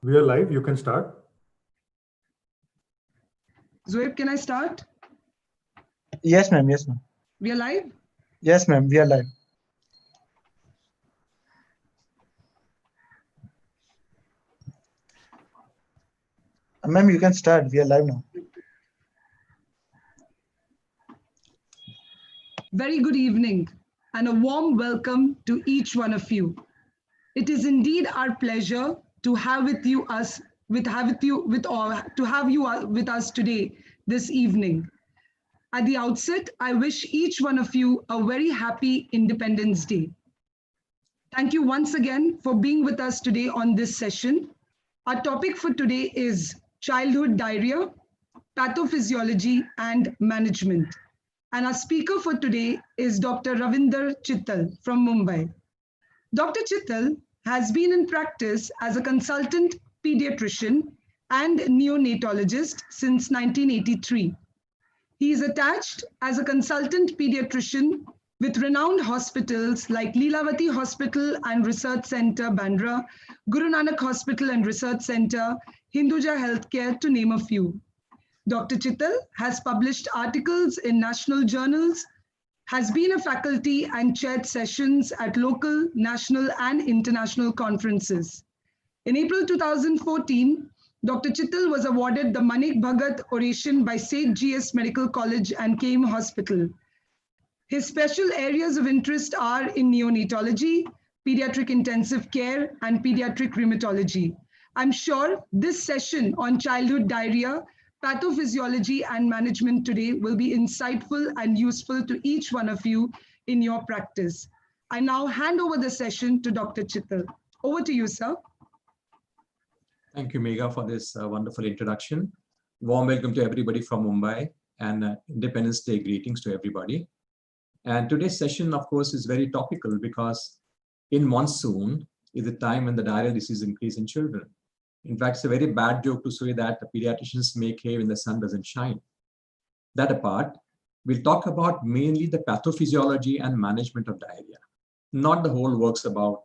We are live. You can start. Zoeb, can I start? Yes, ma'am. Yes, ma'am. We are live? Yes, ma'am. We are live. Ma'am, you can start. We are live now. Very good evening and a warm welcome to each one of you. It is indeed our pleasure to have with you us with have with you with all to have you with us today this evening. At the outset, I wish each one of you a very happy Independence Day. Thank you once again for being with us today on this session. Our topic for today is childhood diarrhea, pathophysiology, and management. And our speaker for today is Dr. Ravinder Chittal from Mumbai. Dr. Chittal has been in practice as a consultant pediatrician and neonatologist since 1983. He is attached as a consultant pediatrician with renowned hospitals like Leelavati Hospital and Research Center, Bandra, Guru Nanak Hospital and Research Center, Hinduja Healthcare, to name a few. Dr. Chittal has published articles in national journals, has been a faculty and chaired sessions at local, national, and international conferences. In April 2014, Dr. Chittal was awarded the Manik Bhagat Oration by Seth GS Medical College and KM Hospital. His special areas of interest are in neonatology, pediatric intensive care, and pediatric rheumatology. I'm sure this session on childhood diarrhea, pathophysiology, and management today will be insightful and useful to each one of you in your practice. I now hand over the session to Dr. Chittal. Over to you, sir. Thank you, Megha, for this wonderful introduction. Warm welcome to everybody from Mumbai and Independence Day greetings to everybody. And today's session, of course, is very topical because in monsoon is the time when the diarrheal disease increase in children. In fact, it's a very bad joke to say that the pediatricians make hay when the sun doesn't shine. That apart, we'll talk about mainly the pathophysiology and management of diarrhea, not the whole works about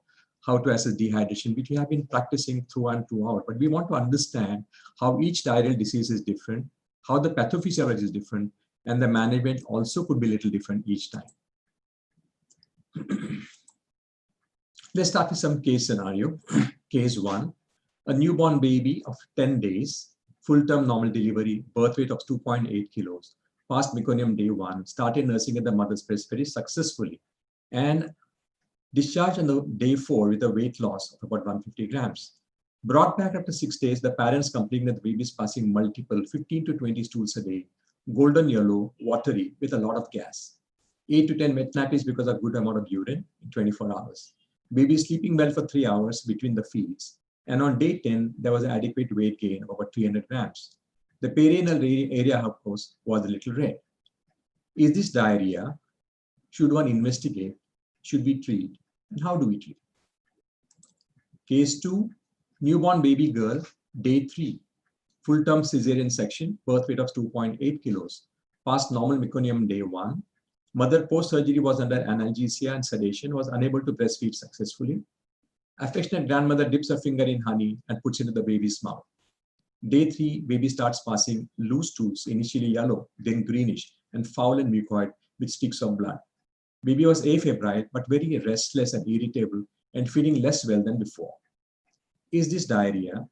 how to assess dehydration, which we have been practicing through and throughout. But we want to understand how each diarrheal disease is different, how the pathophysiology is different, and the management also could be a little different each time. Let's start with some case scenario. Case 1, a newborn baby of 10 days, full-term normal delivery, birth weight of 2.8 kilos, passed meconium day 1, started nursing at the mother's breast very successfully, and discharged on the day 4 with a weight loss of about 150 grams. Brought back after 6 days, the parents complaining that the baby is passing multiple 15 to 20 stools a day, golden yellow, watery, with a lot of gas. 8 to 10 wet nappies because of good amount of urine in 24 hours. Baby is sleeping well for 3 hours between the feeds. And on day 10, there was an adequate weight gain of about 300 grams. The perianal area, of course, was a little red. Is this diarrhea? Should one investigate? Should we treat? And how do we treat? Case 2, newborn baby girl, day 3, full-term cesarean section, birth weight of 2.8 kilos, passed normal meconium day 1. Mother post-surgery was under analgesia and sedation, was unable to breastfeed successfully. Affectionate grandmother dips her finger in honey and puts it into the baby's mouth. Day 3, baby starts passing loose stools, initially yellow, then greenish, and foul and mucoid with sticks of blood. Baby was afebrile, but very restless and irritable and feeling less well than before. Is this diarrhea?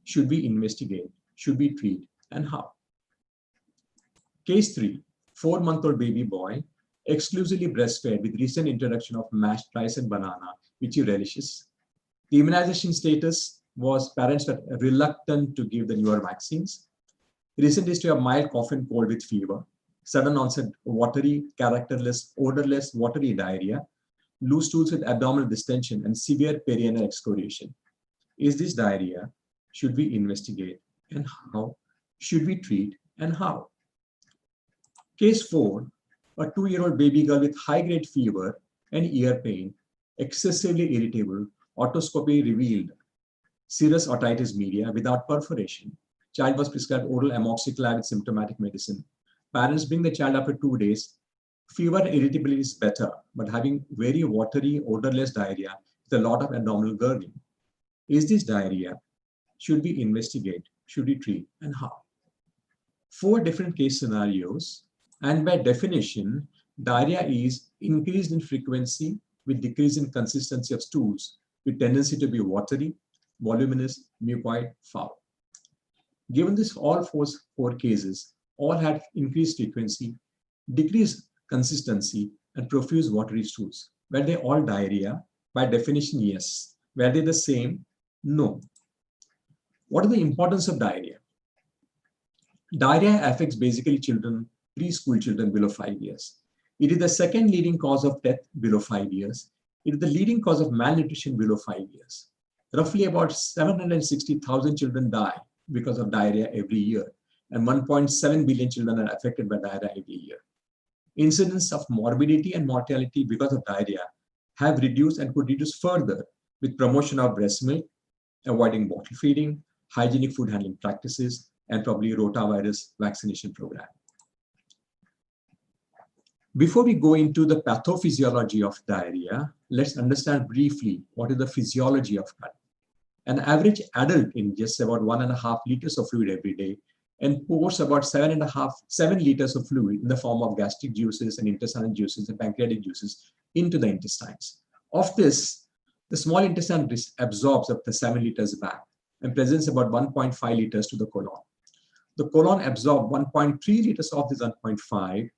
Should we investigate? Should we treat? And how? Case 3, 4-month-old baby boy, exclusively breastfed with recent introduction of mashed rice and banana, which he relishes. The immunization status was parents were reluctant to give the newer vaccines. Recent history of mild cough and cold with fever. Sudden onset watery, characterless, odorless, watery diarrhea, loose stools with abdominal distension, and severe perianal excoriation. Is this diarrhea? Should we investigate? And how? Should we treat? And how? Case 4, a 2-year-old baby girl with high-grade fever and ear pain, excessively irritable, otoscopy revealed serous otitis media without perforation. Child was prescribed oral amoxicillin with symptomatic medicine. Parents bring the child after 2 days. Fever and irritability is better, but having very watery, odorless diarrhea with a lot of abdominal gurgling. Is this diarrhea? Should we investigate? Should we treat? And how? 4 different case scenarios. And by definition, diarrhea is increased in frequency with decrease in consistency of stools with tendency to be watery, voluminous, mucoid, foul. Given this, all four cases all had increased frequency, decreased consistency, and profuse watery stools. Were they all diarrhea? By definition, yes. Were they the same? No. What is the importance of diarrhea? Diarrhea affects basically children, preschool children below 5 years. It is the second leading cause of death below 5 years. It is the leading cause of malnutrition below 5 years. Roughly about 760,000 children die because of diarrhea every year, and 1.7 billion children are affected by diarrhea every year. Incidence of morbidity and mortality because of diarrhea have reduced and could reduce further with promotion of breast milk, avoiding bottle feeding, hygienic food handling practices, and probably rotavirus vaccination program. Before we go into the pathophysiology of diarrhea, let's understand briefly what is the physiology of gut. An average adult ingests about 1.5 liters of fluid every day and pours about 7 liters of fluid in the form of gastric juices and intestinal juices and pancreatic juices into the intestines. Of this, the small intestine absorbs up to 7 liters back and presents about 1.5 liters to the colon. The colon absorbs 1.3 liters of this 1.5,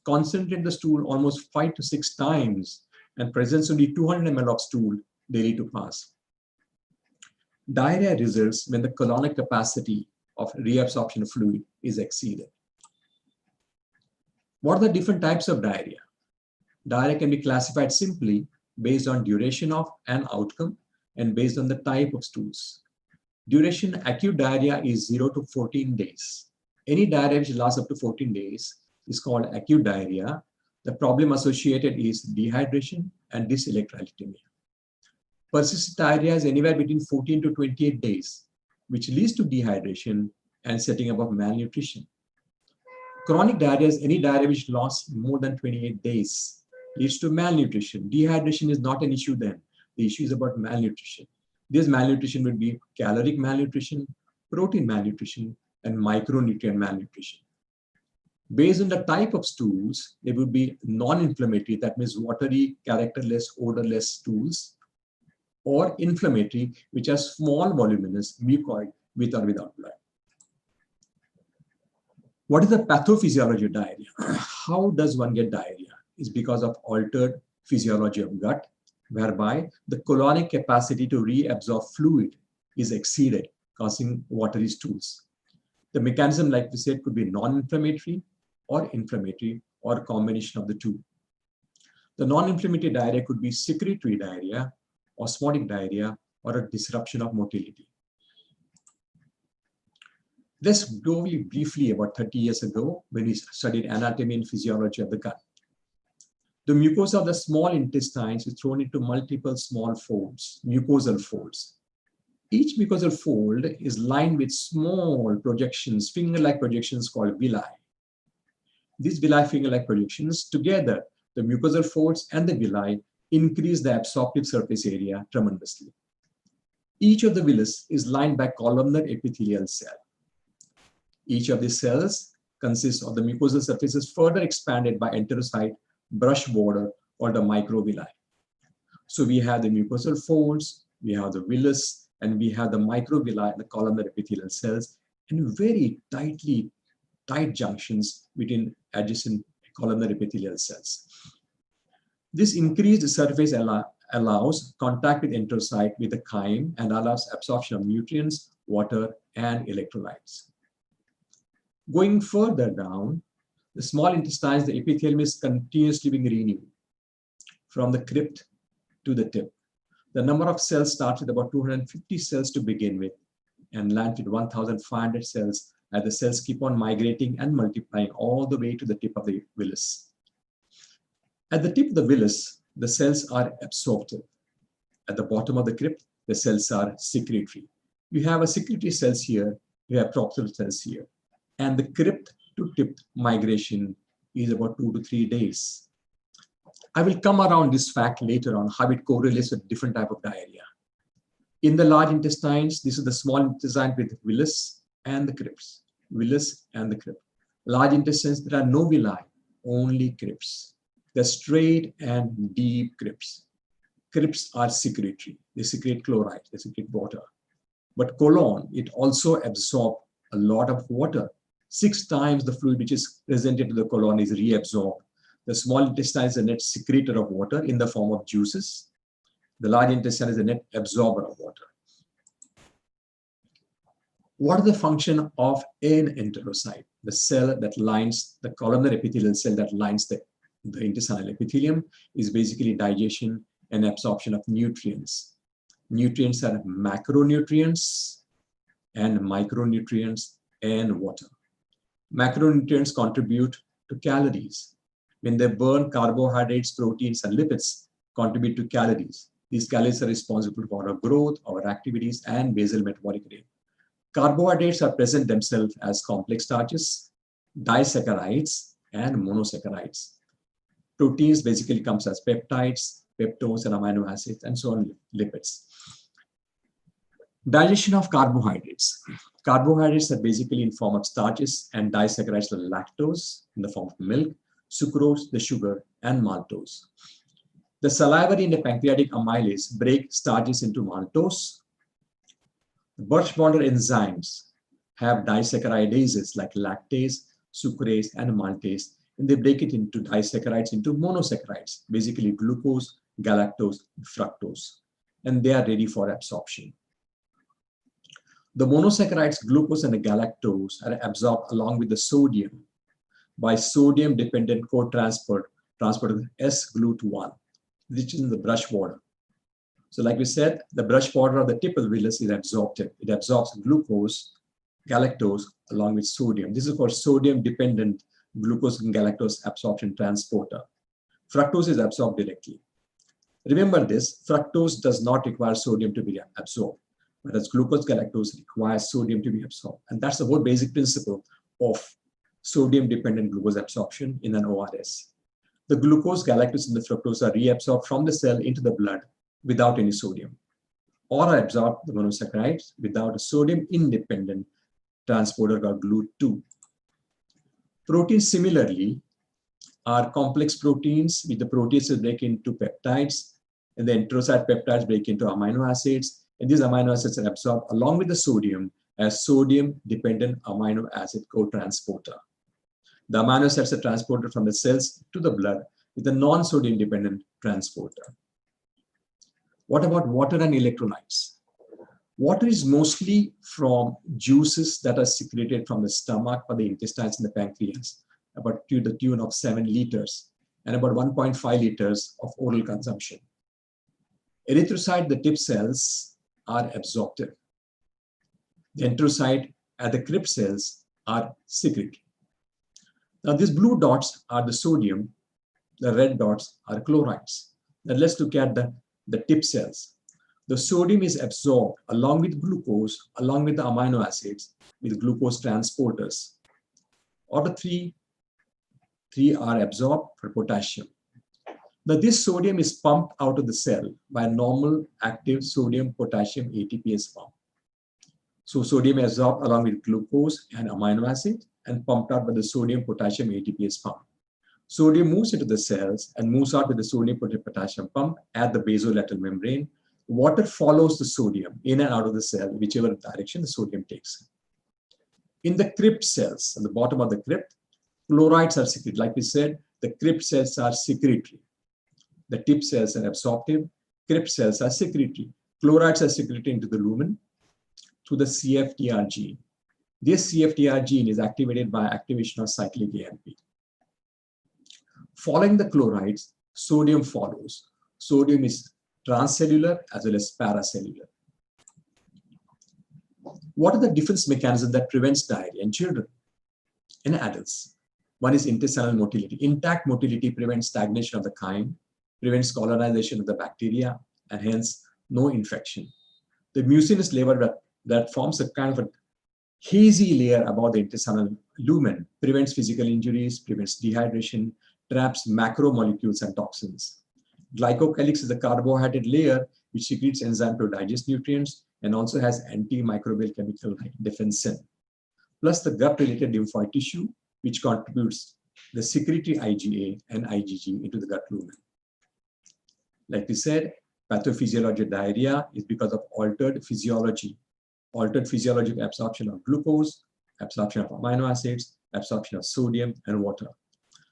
concentrate the stool almost 5 to 6 times, and presents only 200 ml of stool daily to pass. Diarrhea results when the colonic capacity of reabsorption of fluid is exceeded. What are the different types of diarrhea? Diarrhea can be classified simply based on duration of an outcome and based on the type of stools. Duration, acute diarrhea is 0 to 14 days. Any diarrhea which lasts up to 14 days is called acute diarrhea. The problem associated is dehydration and dyselectrolytemia. Persistent diarrhea is anywhere between 14 to 28 days, which leads to dehydration and setting up of malnutrition. Chronic diarrhea is any diarrhea which lasts more than 28 days, leads to malnutrition. Dehydration is not an issue then. The issue is about malnutrition. This malnutrition would be caloric malnutrition, protein malnutrition, and micronutrient malnutrition. Based on the type of stools, they would be non-inflammatory, that means watery, characterless, odorless stools, or inflammatory, which are small, voluminous, mucoid, with or without blood. What is the pathophysiology of diarrhea? How does one get diarrhea? It's because of altered physiology of gut, whereby the colonic capacity to reabsorb fluid is exceeded, causing watery stools. The mechanism, like we said, could be non-inflammatory or inflammatory or a combination of the two. The non-inflammatory diarrhea could be secretory diarrhea, osmotic diarrhea, or a disruption of motility. Let's go briefly about 30 years ago when we studied anatomy and physiology of the gut. The mucosa of the small intestines is thrown into multiple small folds, mucosal folds. Each mucosal fold is lined with small projections, finger-like projections called villi. These villi finger-like projections, together, the mucosal folds and the villi increase the absorptive surface area tremendously. Each of the villi is lined by columnar epithelial cell. Each of these cells consists of the mucosal surfaces further expanded by enterocyte brush border or the microvilli. So we have the mucosal folds, we have the villus, and we have the microvilli, the columnar epithelial cells, and very tight junctions between adjacent columnar epithelial cells. This increased surface allows contact with enterocyte with the chyme and allows absorption of nutrients, water, and electrolytes. Going further down, the small intestines, the epithelium is continuously being renewed from the crypt to the tip. The number of cells starts with about 250 cells to begin with and lands with 1,500 cells as the cells keep on migrating and multiplying all the way to the tip of the villus. At the tip of the villus, the cells are absorptive. At the bottom of the crypt, the cells are secretory. You have a secretory cells here, you have absorptive cells here. And the crypt to tip migration is about 2 to 3 days. I will come around this fact later on, how it correlates with different type of diarrhea. In the large intestines, this is the small intestine with villus and the crypts. Villus and the crypt. Large intestines, there are no villi, only crypts. They're straight and deep crypts. Crypts are secretory. They secrete chloride, they secrete water. But colon, it also absorbs a lot of water. 6 times the fluid which is presented to the colon is reabsorbed. The small intestine is a net secretor of water in the form of juices. The large intestine is a net absorber of water. What is the function of an enterocyte? The cell that lines the columnar epithelial cell that lines the intestinal epithelium is basically digestion and absorption of nutrients. Nutrients are macronutrients and micronutrients and water. Macronutrients contribute to calories. When they burn, carbohydrates, proteins, and lipids contribute to calories. These calories are responsible for our growth, our activities, and basal metabolic rate. Carbohydrates are present themselves as complex starches, disaccharides, and monosaccharides. Proteins basically comes as peptides, peptones, and amino acids, and so on, lipids. Digestion of carbohydrates. Carbohydrates are basically in form of starches and disaccharides like lactose in the form of milk, sucrose, the sugar, and maltose. The salivary and the pancreatic amylase break starches into maltose. Birch bonder enzymes have disaccharide like lactase, sucrase, and maltase, and they break it into disaccharides into monosaccharides, basically glucose, galactose, fructose, and they are ready for absorption. The monosaccharides, glucose, and the galactose are absorbed along with the sodium by sodium-dependent co-transport of S-GLUT1, which is in the brush border. So like we said, the brush border of the tip of the villus is absorptive. It absorbs glucose, galactose, along with sodium. This is called sodium-dependent glucose and galactose absorption transporter. Fructose is absorbed directly. Remember this, fructose does not require sodium to be absorbed, whereas glucose galactose requires sodium to be absorbed. And that's the whole basic principle of sodium-dependent glucose absorption in an ORS. The glucose, galactose, and the fructose are reabsorbed from the cell into the blood without any sodium, or are absorbed the monosaccharides without a sodium-independent transporter called GLUT2. Proteins similarly are complex proteins which the proteases break into peptides, and the enterocyte peptides break into amino acids, and these amino acids are absorbed along with the sodium as sodium-dependent amino acid co-transporter. The amino acids are transported from the cells to the blood with a non-sodium dependent transporter. What about water and electrolytes? Water is mostly from juices that are secreted from the stomach or the intestines and the pancreas, about to the tune of 7 liters, and about 1.5 liters of oral consumption. Erythrocyte, the tip cells, are absorptive. The enterocyte and the crypt cells are secretory. Now these blue dots are the sodium, the red dots are chlorides. Now let's look at the tip cells. The sodium is absorbed along with glucose, along with the amino acids, with glucose transporters. Order 3 are absorbed for potassium. Now this sodium is pumped out of the cell by a normal active sodium-potassium ATPase pump. So sodium is absorbed along with glucose and amino acid and pumped out by the sodium-potassium ATPase pump. Sodium moves into the cells and moves out with the sodium-potassium pump at the basolateral membrane. Water follows the sodium in and out of the cell, whichever direction the sodium takes. In the crypt cells, at the bottom of the crypt, chlorides are secreted. Like we said, the crypt cells are secretory. The tip cells are absorptive, crypt cells are secretory. Chlorides are secreted into the lumen through the CFTR gene. This CFTR gene is activated by activation of cyclic AMP. Following the chlorides, sodium follows. Sodium is transcellular as well as paracellular. What are the defense mechanisms that prevents diarrhea in children and adults? One is intestinal motility. Intact motility prevents stagnation of the chyme, prevents colonization of the bacteria, and hence no infection. The mucinous layer that forms a kind of a hazy layer above the intestinal lumen prevents physical injuries, prevents dehydration, traps macromolecules and toxins. Glycocalyx is a carbohydrate layer which secretes enzyme to digest nutrients and also has antimicrobial chemical like defensin. Plus the gut-related lymphoid tissue, which contributes the secretory IgA and IgG into the gut lumen. Like we said, pathophysiology of diarrhea is because of altered physiology of absorption of glucose, absorption of amino acids, absorption of sodium and water.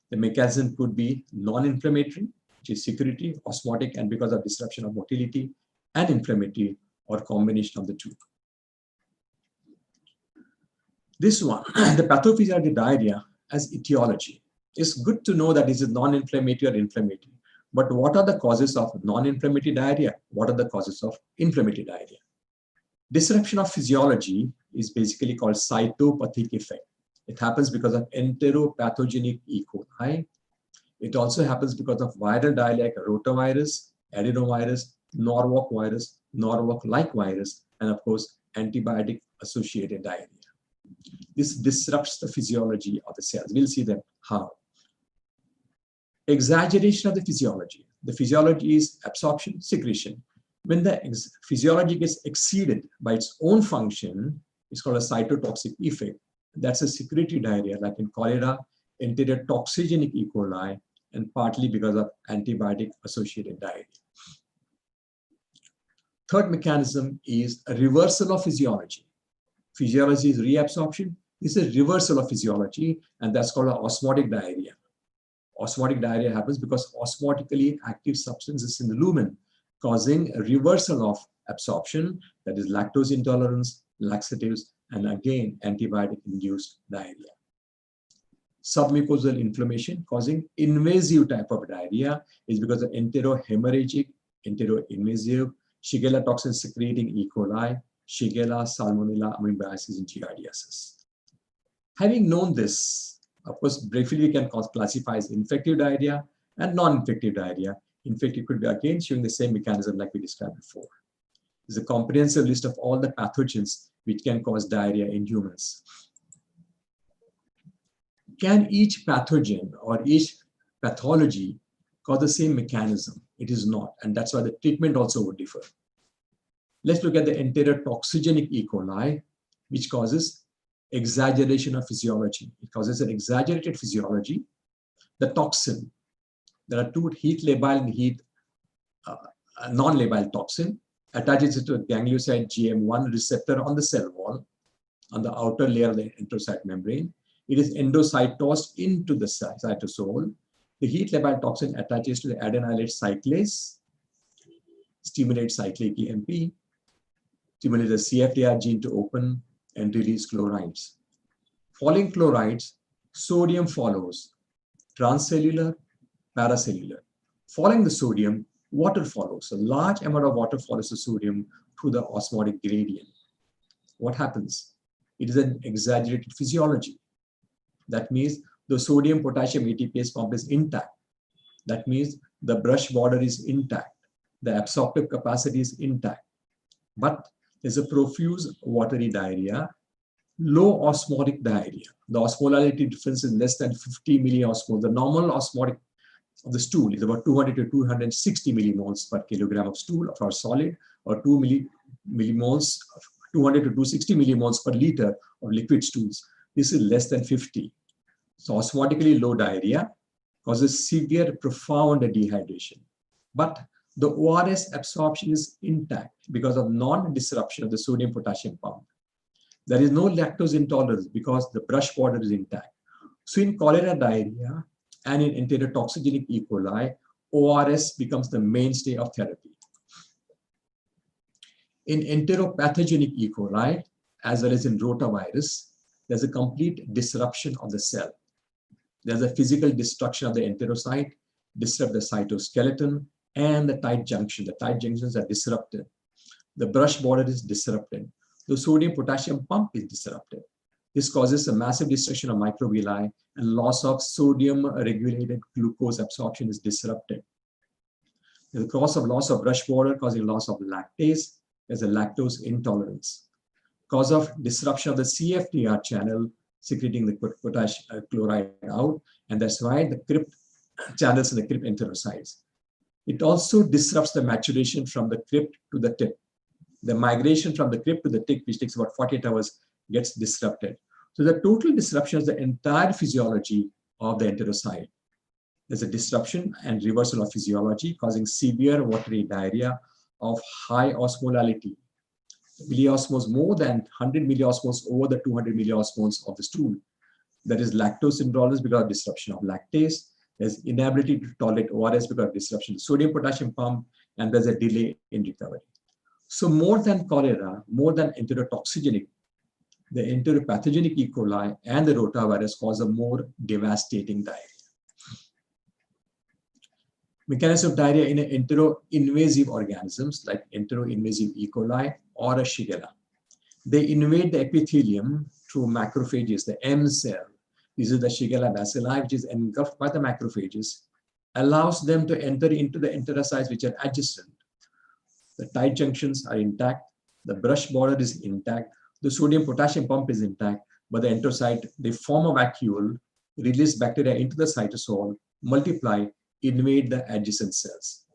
The mechanism could be non-inflammatory, which is secretory, osmotic, and because of disruption of motility, and inflammatory, or combination of the two. This one, the pathophysiology of diarrhea as etiology. It's good to know that this is non-inflammatory or inflammatory. But what are the causes of non-inflammatory diarrhea? What are the causes of inflammatory diarrhea? Disruption of physiology is basically called cytopathic effect. It happens because of enteropathogenic E. coli. It also happens because of viral diarrhea like rotavirus, adenovirus, Norwalk virus, Norwalk-like virus, and of course, antibiotic-associated diarrhea. This disrupts the physiology of the cells. We'll see them how. Exaggeration of the physiology. The physiology is absorption, secretion. When the physiology gets exceeded by its own function, it's called a cytotoxic effect. That's a secretory diarrhea, like in cholera, enterotoxigenic E. coli, and partly because of antibiotic-associated diarrhea. Third mechanism is a reversal of physiology. Physiology is reabsorption. This is reversal of physiology, and that's called osmotic diarrhea. Osmotic diarrhea happens because osmotically active substances in the lumen causing a reversal of absorption, that is lactose intolerance, laxatives, and again, antibiotic-induced diarrhea. Submucosal inflammation causing invasive type of diarrhea is because of enterohemorrhagic, enteroinvasive, Shigella toxin secreting E. coli, Shigella, Salmonella, amoebiasis, and Giardiasis. Having known this, of course, briefly we can classify as infective diarrhea and non-infective diarrhea. Infective could be again showing the same mechanism like we described before. This is a comprehensive list of all the pathogens which can cause diarrhea in humans. Can each pathogen or each pathology cause the same mechanism? It is not, and that's why the treatment also would differ. Let's look at the enterotoxigenic E. coli, which causes exaggeration of physiology. It causes an exaggerated physiology. The toxin, there are two heat labile and non-labile toxin, attaches to a ganglioside GM1 receptor on the cell wall, on the outer layer of the enterocyte membrane. It is endocytosed into the cytosol. The heat labile toxin attaches to the adenylate cyclase, stimulates cyclic EMP, stimulates the CFTR gene to open and release chlorides. Following chlorides, sodium follows, transcellular, paracellular. Following the sodium, water follows. A large amount of water follows the sodium through the osmotic gradient. What happens? It is an exaggerated physiology. That means the sodium-potassium ATPase pump is intact. That means the brush border is intact. The absorptive capacity is intact. But there's a profuse watery diarrhea, low osmotic diarrhea. The osmolality difference is less than 50 milliosmoles. The normal osmotic of the stool is about 200 to 260 millimoles per kilogram of stool of our solid, or millimoles, 200 to 260 millimoles per liter of liquid stools. This is less than 50. So osmotically low diarrhea causes severe, profound dehydration. But the ORS absorption is intact because of non-disruption of the sodium-potassium pump. There is no lactose intolerance because the brush border is intact. So in cholera diarrhea and in enterotoxigenic E. coli, ORS becomes the mainstay of therapy. In enteropathogenic E. coli, as well as in rotavirus, there's a complete disruption of the cell. There's a physical destruction of the enterocyte, disrupt the cytoskeleton, and the tight junction. The tight junctions are disrupted. The brush border is disrupted. The sodium-potassium pump is disrupted. This causes a massive destruction of microvilli, and loss of sodium-regulated glucose absorption is disrupted. There's a loss of brush border causing loss of lactase. There's a lactose intolerance. Cause of disruption of the CFTR channel, secreting the potassium chloride out, and that's why the crypt channels in the crypt enterocytes. It also disrupts the maturation from the crypt to the tip. The migration from the crypt to the tip, which takes about 48 hours, gets disrupted. So the total disruption is the entire physiology of the enterocyte. There's a disruption and reversal of physiology causing severe watery diarrhea of high osmolality. Milliosmoles more than 100 milliosmoles over the 200 milliosmoles of the stool. There is lactose intolerance because of disruption of lactase. There's inability to tolerate ORS because of disruption of sodium potassium pump, and there's a delay in recovery. So more than cholera, more than enterotoxigenic, the enteropathogenic E. coli and the rotavirus cause a more devastating diarrhea. Mechanism of diarrhea in entero-invasive organisms like entero-invasive E. coli or a Shigella. They invade the epithelium through macrophages, the M cell. This is the Shigella bacilli, which is engulfed by the macrophages, allows them to enter into the enterocytes which are adjacent. The tight junctions are intact, the brush border is intact, the sodium potassium pump is intact, but the enterocyte, they form a vacuole, release bacteria into the cytosol, multiply, invade the adjacent cells,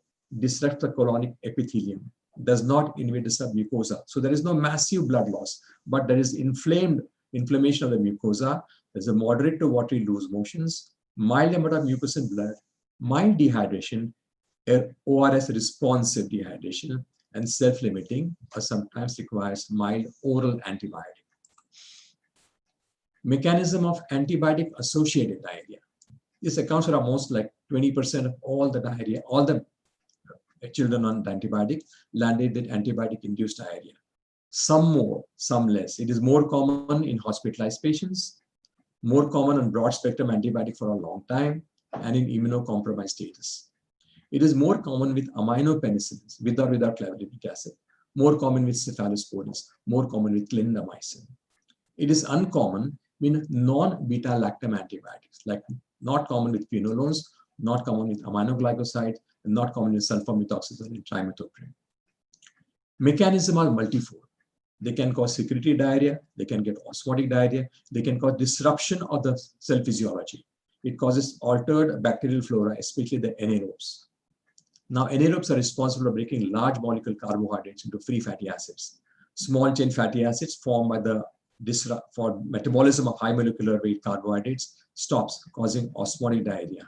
disrupt the colonic epithelium, does not invade the submucosa. So there is no massive blood loss, but there is inflammation of the mucosa. There's a moderate to watery loose motions, mild amount of mucus in blood, mild dehydration, ORS responsive dehydration, and self-limiting, or sometimes requires mild oral antibiotic. Mechanism of antibiotic-associated diarrhea. This accounts for almost like 20% of all the diarrhea, all the children on antibiotic landed with antibiotic-induced diarrhea. Some more, some less. It is more common in hospitalized patients, more common on broad-spectrum antibiotic for a long time, and in immunocompromised status. It is more common with aminopenicillins, with or without clavulanic acid, more common with cephalosporins, more common with clindamycin. It is uncommon in non-beta-lactam antibiotics, like not common with quinolones, not common with aminoglycosides, and not common with sulfamethoxazole and trimethoprim. Mechanism are multifold. They can cause secretory diarrhea, they can get osmotic diarrhea, they can cause disruption of the cell physiology. It causes altered bacterial flora, especially the anaerobes. Now, anaerobes are responsible for breaking large molecule carbohydrates into free fatty acids. Small chain fatty acids formed by the for metabolism of high molecular weight carbohydrates stops, causing osmotic diarrhea.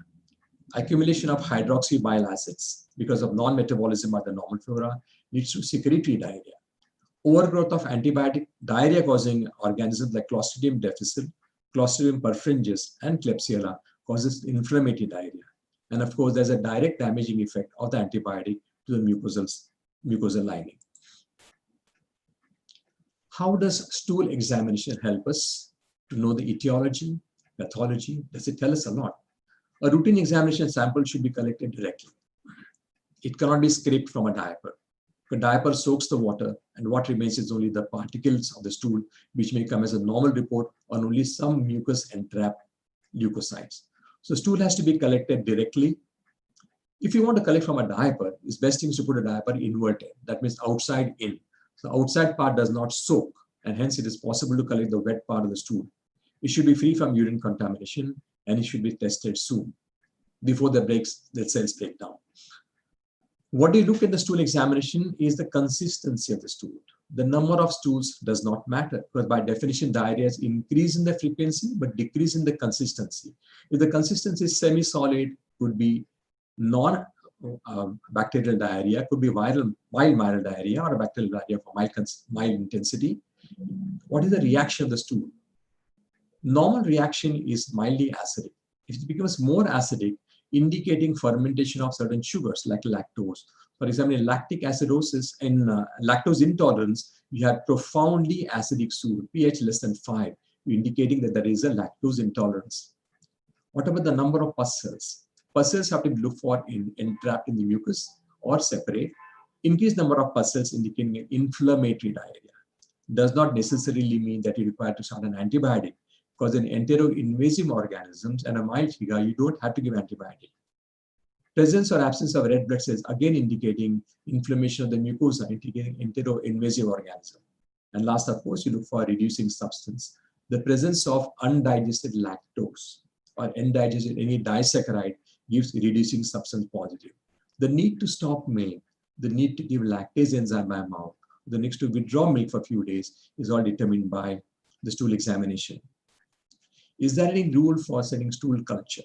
Accumulation of hydroxy bile acids because of non-metabolism by the normal flora leads to secretory diarrhea. Overgrowth of antibiotic diarrhea-causing organisms like Clostridium difficile, Clostridium perfringens, and Klebsiella causes inflammatory diarrhea. And of course, there's a direct damaging effect of the antibiotic to the mucosal lining. How does stool examination help us to know the etiology, pathology? Does it tell us a lot? A routine examination sample should be collected directly. It cannot be scraped from a diaper. The diaper soaks the water, and what remains is only the particles of the stool, which may come as a normal report on only some mucus-entrapped leukocytes. So stool has to be collected directly. If you want to collect from a diaper, it's best thing is to put a diaper inverted. That means outside in. The outside part does not soak, and hence it is possible to collect the wet part of the stool. It should be free from urine contamination, and it should be tested soon before the cells break down. What they look at the stool examination is the consistency of the stool. The number of stools does not matter, because by definition, diarrhea is increase in the frequency but decrease in the consistency. If the consistency is semi-solid, could be non-bacterial diarrhea, could be mild viral diarrhea or a bacterial diarrhea for mild intensity. What is the reaction of the stool? Normal reaction is mildly acidic. If it becomes more acidic, indicating fermentation of certain sugars like lactose. For example, in lactic acidosis and lactose intolerance, you have profoundly acidic stool, pH less than 5, indicating that there is a lactose intolerance. What about the number of pus cells? Pus cells have to be looked for entrapped in the mucus or separate. Increased number of pus cells indicating an inflammatory diarrhea. Does not necessarily mean that you require to start an antibiotic, because in entero-invasive organisms and a mild fever, you don't have to give antibiotic. Presence or absence of red blood cells, again indicating inflammation of the mucosa, indicating entero-invasive organism. And last, of course, you look for reducing substance. The presence of undigested lactose or undigested any disaccharide gives reducing substance positive. The need to stop milk, the need to give lactase enzyme by mouth, the need to withdraw milk for a few days is all determined by the stool examination. Is there any rule for setting stool culture?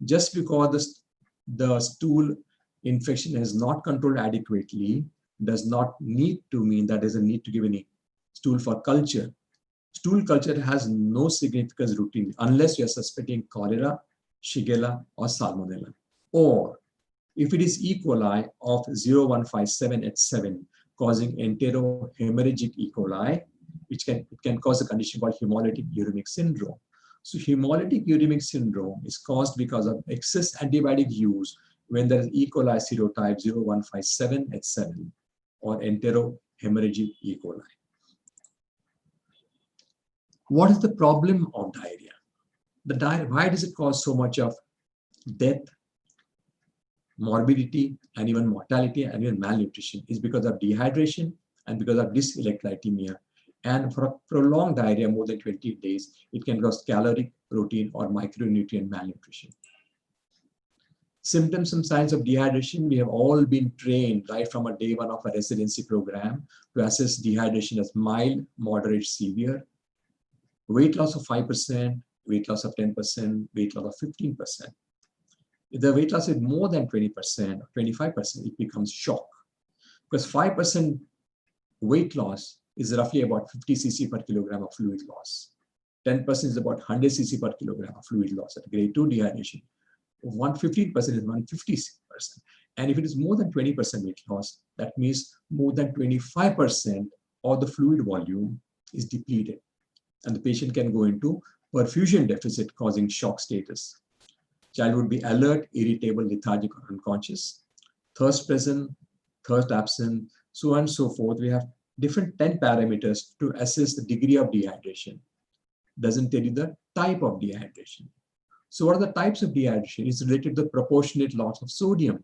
Just because the stool infection is not controlled adequately does not need to mean that there's a need to give any stool for culture. Stool culture has no significance routine unless you are suspecting cholera, Shigella, or Salmonella. Or if it is E. coli of 0157H7 causing enterohemorrhagic E. coli, it can cause a condition called hemolytic uremic syndrome. So hemolytic uremic syndrome is caused because of excess antibiotic use when there is E. coli serotype 0157H7 or enterohemorrhagic E. coli. What is the problem of diarrhea? Why does it cause so much of death, morbidity, and even mortality and even malnutrition? Is because of dehydration and because of dyselectrolytemia. And for a prolonged diarrhea, more than 20 days, it can cause caloric, protein, or micronutrient malnutrition. Symptoms and signs of dehydration, we have all been trained right from a day one of a residency program to assess dehydration as mild, moderate, severe. Weight loss of 5%, weight loss of 10%, weight loss of 15%. If the weight loss is more than 20% or 25%, it becomes shock. Because 5% weight loss is roughly about 50 cc per kilogram of fluid loss. 10% is about 100 cc per kilogram of fluid loss at grade 2 dehydration. 15% is 150%. And if it is more than 20% weight loss, that means more than 25% of the fluid volume is depleted. And the patient can go into perfusion deficit causing shock status. Child would be alert, irritable, lethargic, or unconscious. Thirst present, thirst absent, so on and so forth. We have different 10 parameters to assess the degree of dehydration. Doesn't tell you the type of dehydration. So what are the types of dehydration? It's related to the proportionate loss of sodium.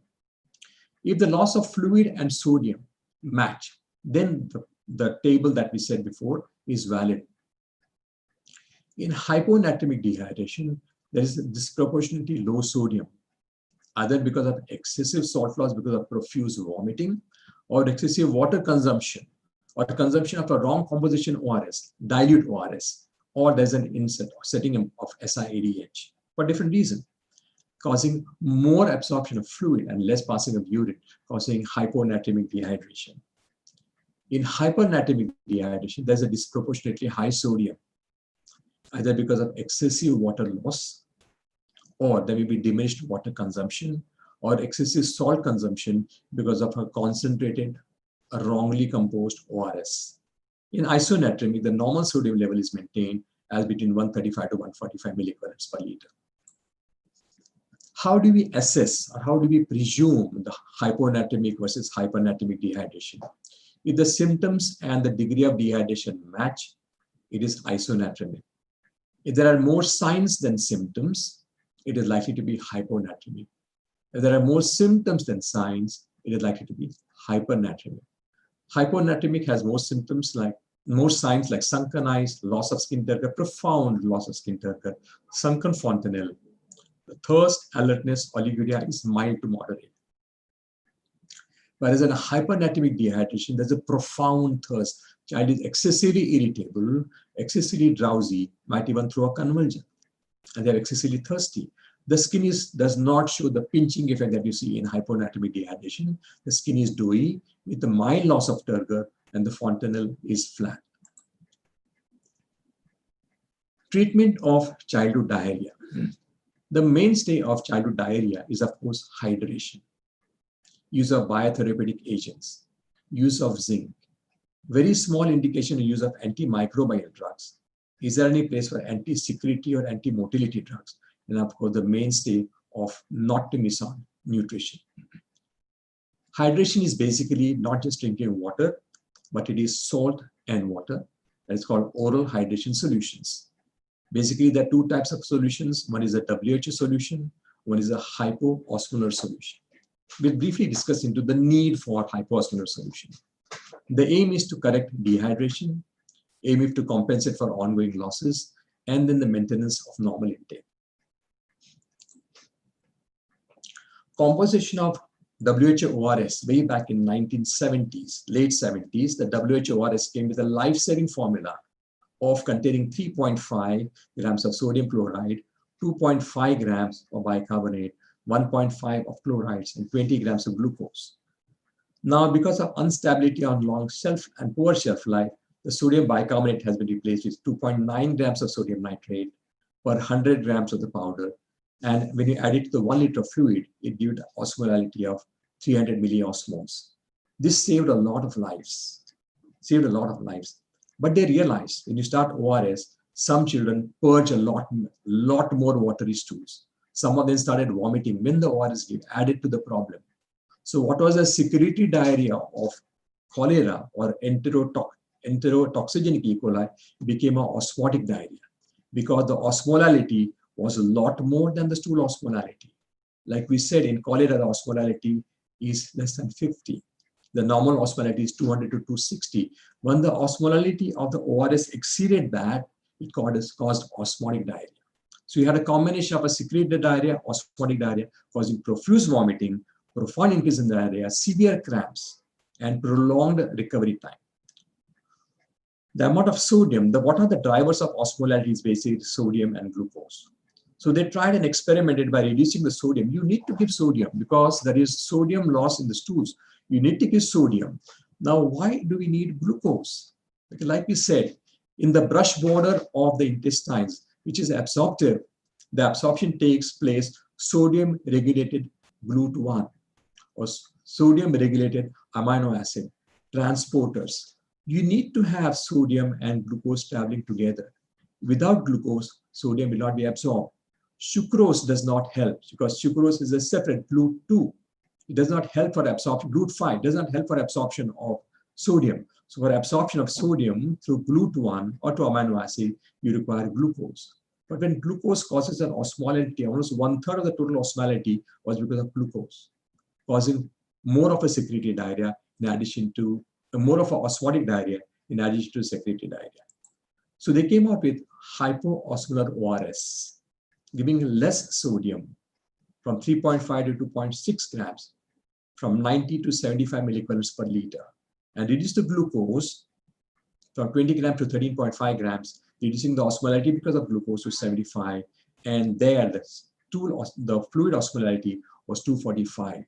If the loss of fluid and sodium match, then the table that we said before is valid. In hyponatremic dehydration, there is a disproportionately low sodium, either because of excessive salt loss because of profuse vomiting, or excessive water consumption, or consumption of a wrong composition ORS, dilute ORS, or there's an inset or setting of SiADH for different reason, causing more absorption of fluid and less passing of urine, causing hyponatremic dehydration. In hypernatremic dehydration, there's a disproportionately high sodium, either because of excessive water loss, or there may be diminished water consumption, or excessive salt consumption because of a concentrated, wrongly composed ORS. In isonatremic, the normal sodium level is maintained as between 135 to 145 milligrams per liter. How do we assess or how do we presume the hyponatremic versus hypernatremic dehydration? If the symptoms and the degree of dehydration match, it is isonatremic. If there are more signs than symptoms, it is likely to be hyponatremic. If there are more symptoms than signs, it is likely to be hypernatremic. Hyponatremic has more symptoms like more signs like sunken eyes, loss of skin turgor, profound loss of skin turgor, sunken fontanelle. The thirst, alertness, oliguria is mild to moderate. Whereas in a hypernatremic dehydration, there's a profound thirst. Child is excessively irritable, excessively drowsy, might even throw a convulsion, and they're excessively thirsty. The skin does not show the pinching effect that you see in hyponatremic dehydration. The skin is dewy with a mild loss of turgor, and the fontanelle is flat. Treatment of childhood diarrhea. The mainstay of childhood diarrhea is, of course, hydration. Use of biotherapeutic agents, use of zinc, very small indication of use of antimicrobial drugs. Is there any place for anti-secretory or anti-motility drugs? And of course, the mainstay of not to miss on, nutrition. Hydration is basically not just drinking water, but it is salt and water. It's called oral hydration solutions. Basically, there are two types of solutions. One is a WHO solution, one is a hypoosmolar solution. We'll briefly discuss into the need for hypoosmolar solution. The aim is to correct dehydration, aim is to compensate for ongoing losses, and then the maintenance of normal intake. Composition of WHO ORS, way back in 1970s, late 70s, the WHO ORS came with a life-saving formula of containing 3.5 grams of sodium chloride, 2.5 grams of bicarbonate, 1.5 of chlorides, and 20 grams of glucose. Now, because of instability on long shelf and poor shelf life, the sodium bicarbonate has been replaced with 2.9 grams of sodium nitrate per 100 grams of the powder. And when you add it to the 1 liter of fluid, it gives osmolality of 300 milliosmoles. This saved a lot of lives, But they realized when you start ORS, some children purge a lot more watery stools. Some of them started vomiting when the ORS added to the problem. So what was a secretory diarrhea of cholera or enterotoxigenic E. coli became an osmotic diarrhea because the osmolality was a lot more than the stool osmolality. Like we said, in cholera, the osmolality is less than 50. The normal osmolality is 200 to 260. When the osmolality of the ORS exceeded that, it caused osmotic diarrhea. So you had a combination of a secretory diarrhea, osmotic diarrhea, causing profuse vomiting, profound increase in diarrhea, severe cramps, and prolonged recovery time. The amount of sodium, what are the drivers of osmolality is basically sodium and glucose. So they tried and experimented by reducing the sodium. You need to give sodium because there is sodium loss in the stools. You need to give sodium. Now, why do we need glucose? Because like we said, in the brush border of the intestines, which is absorptive, the absorption takes place sodium-regulated GLUT1 or sodium-regulated amino acid transporters. You need to have sodium and glucose traveling together. Without glucose, sodium will not be absorbed. Sucrose does not help because sucrose is a separate GLUT2. It does not help for absorption. GLUT5 does not help for absorption of sodium. So for absorption of sodium through GLUT1 or to amino acid, you require glucose. But when glucose causes an osmolality, almost 1/3 of the total osmolality was because of glucose, causing more of a secretory diarrhea in addition to more of an osmotic diarrhea in addition to secretory diarrhea. So they came out with hypoosmolar ORS, giving less sodium from 3.5 to 2.6 grams, from 90 to 75 milligrams per liter, and reduced the glucose from 20 grams to 13.5 grams, reducing the osmolality because of glucose to 75. And there, the fluid osmolality was 245,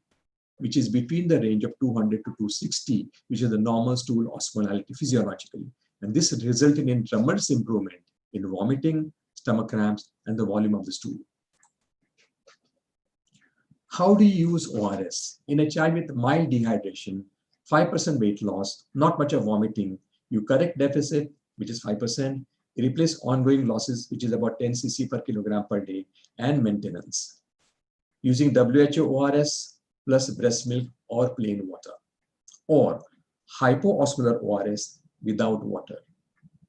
which is between the range of 200 to 260, which is the normal stool osmolality physiologically. And this resulted in tremendous improvement in vomiting, stomach cramps, and the volume of the stool. How do you use ORS? In a child with mild dehydration, 5% weight loss, not much of vomiting, you correct deficit, which is 5%, you replace ongoing losses, which is about 10 cc per kilogram per day, and maintenance. Using WHO ORS plus breast milk or plain water, or hypoosmolar ORS without water.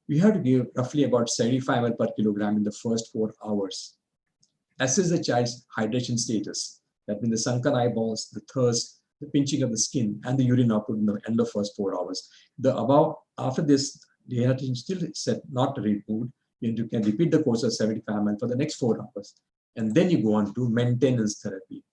We have to give roughly about 75 ml per kilogram in the first 4 hours. Assess the child's hydration status. That means the sunken eyeballs, the thirst, the pinching of the skin, and the urine output in the end of first 4 hours. After this, dehydration still set not removed, you can repeat the course of 75 ml for the next 4 hours. And then you go on to maintenance therapy.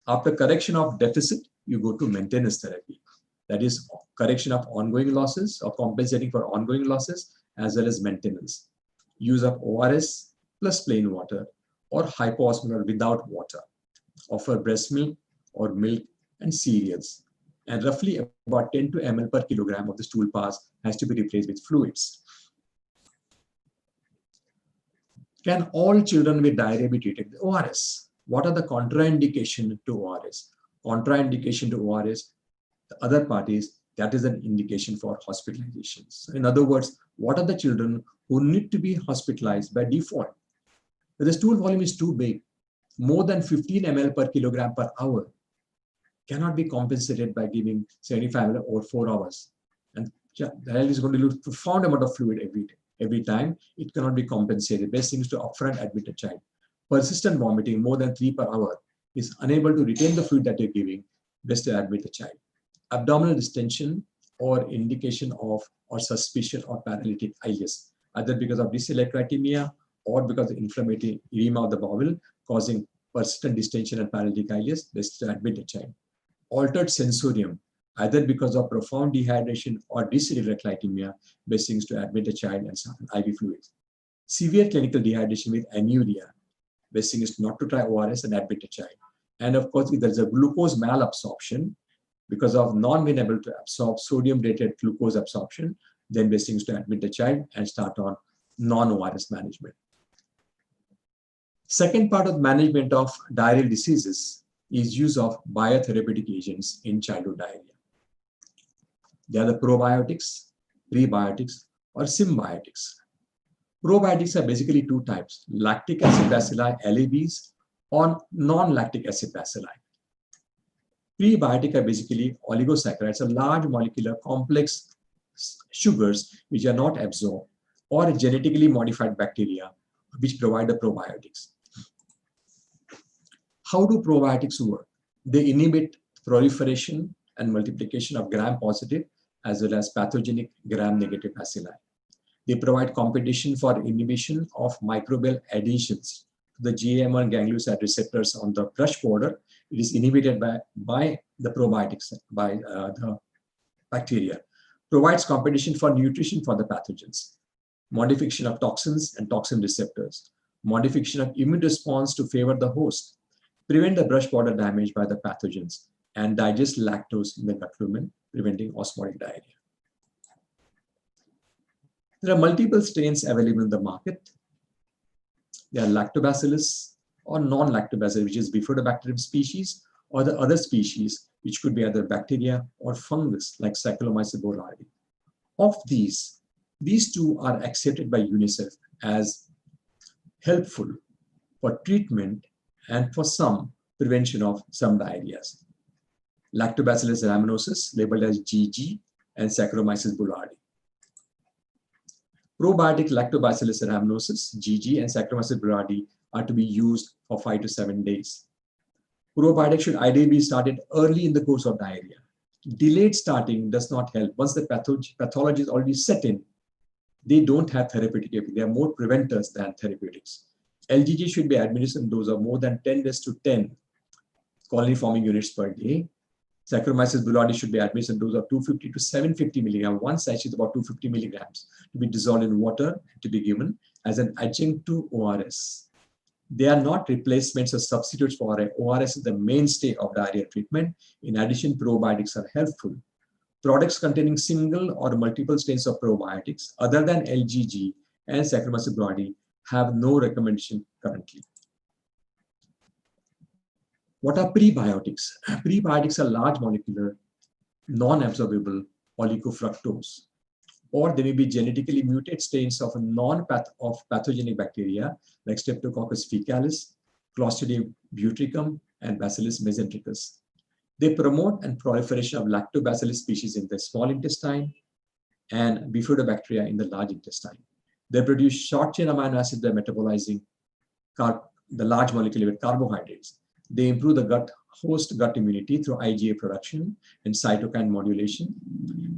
After correction of deficit, you go to maintenance therapy. That is correction of ongoing losses or compensating for ongoing losses as well as maintenance. Use of ORS plus plain water or hypoosmolar without water. Offer breast milk or milk and cereals. And roughly about 10 to ml per kilogram of the stool pass has to be replaced with fluids. Can all children with diarrhea be treated with ORS? What are the contraindications to ORS? Contraindication to ORS, the other part is that is an indication for hospitalizations. In other words, what are the children who need to be hospitalized by default? If the stool volume is too big, more than 15 ml per kilogram per hour cannot be compensated by giving 75 ml over 4 hours. And the child is going to lose profound amount of fluid every day. Every time, it cannot be compensated. Best thing is to upfront admit a child. Persistent vomiting, more than 3 per hour, is unable to retain the fluid that you're giving. Best to admit the child. Abdominal distension or indication of or suspicion of paralytic ileus, either because of dyselectritemia or because of inflammatory edema of the bowel causing persistent distension and paralytic ileus, best to admit the child. altered sensorium, either because of profound dehydration or dyserythrocytemia, best thing is to admit a child and start IV fluids. Severe clinical dehydration with anuria, best thing is not to try ORS and admit a child. And of course, if there's a glucose malabsorption because of non-being able to absorb sodium-rated glucose absorption, then best thing is to admit the child and start on non-ORS management. Second part of management of diarrheal diseases is use of biotherapeutic agents in childhood diarrhea. They are the probiotics, prebiotics, or symbiotics. Probiotics are basically two types, lactic acid bacilli, LABs, or non-lactic acid bacilli. Prebiotic are basically oligosaccharides, are large molecular complex sugars which are not absorbed, or genetically modified bacteria which provide the probiotics. How do probiotics work? They inhibit proliferation and multiplication of gram-positive as well as pathogenic gram-negative bacilli. They provide competition for inhibition of microbial adhesions to the GM1 ganglioside receptors on the brush border. It is inhibited by the probiotics, by the bacteria. Provides competition for nutrition for the pathogens. Modification of toxins and toxin receptors. Modification of immune response to favor the host. Prevent the brush border damage by the pathogens and digest lactose in the gut lumen, preventing osmotic diarrhea. There are multiple strains available in the market. They are lactobacillus or non-lactobacillus, which is Bifidobacterium species, or the other species, which could be either bacteria or fungus, like Saccharomyces boulardii. Of these two are accepted by UNICEF as helpful for treatment and for some prevention of some diarrheas. Lactobacillus rhamnosus, labeled as GG, and Saccharomyces boulardii. Probiotic Lactobacillus rhamnosus, GG, and Saccharomyces boulardii are to be used for 5 to 7 days. Probiotic should ideally be started early in the course of diarrhea. Delayed starting does not help. Once the pathology is already set in, they don't have therapeutic effect. They are more preventers than therapeutics. LGG should be administered in dose of more than 10⁻10 colony-forming units per day. Saccharomyces boulardii should be administered in dose of 250 to 750 milligrams. One sachet is about 250 milligrams to be dissolved in water to be given as an adjunct to ORS. They are not replacements or substitutes for ORS is the mainstay of diarrhea treatment. In addition, probiotics are helpful. Products containing single or multiple strains of probiotics other than LGG and Saccharomyces boulardii have no recommendation currently. What are prebiotics? Prebiotics are large molecular, non-absorbable oligofructose, or they may be genetically mutated strains of pathogenic bacteria like Streptococcus faecalis, Clostridium butyricum, and Bacillus mesentericus. They promote and proliferation of lactobacillus species in the small intestine and bifidobacteria in the large intestine. They produce short-chain amino acids by metabolizing the large molecule with carbohydrates. They improve the host gut immunity through IgA production and cytokine modulation.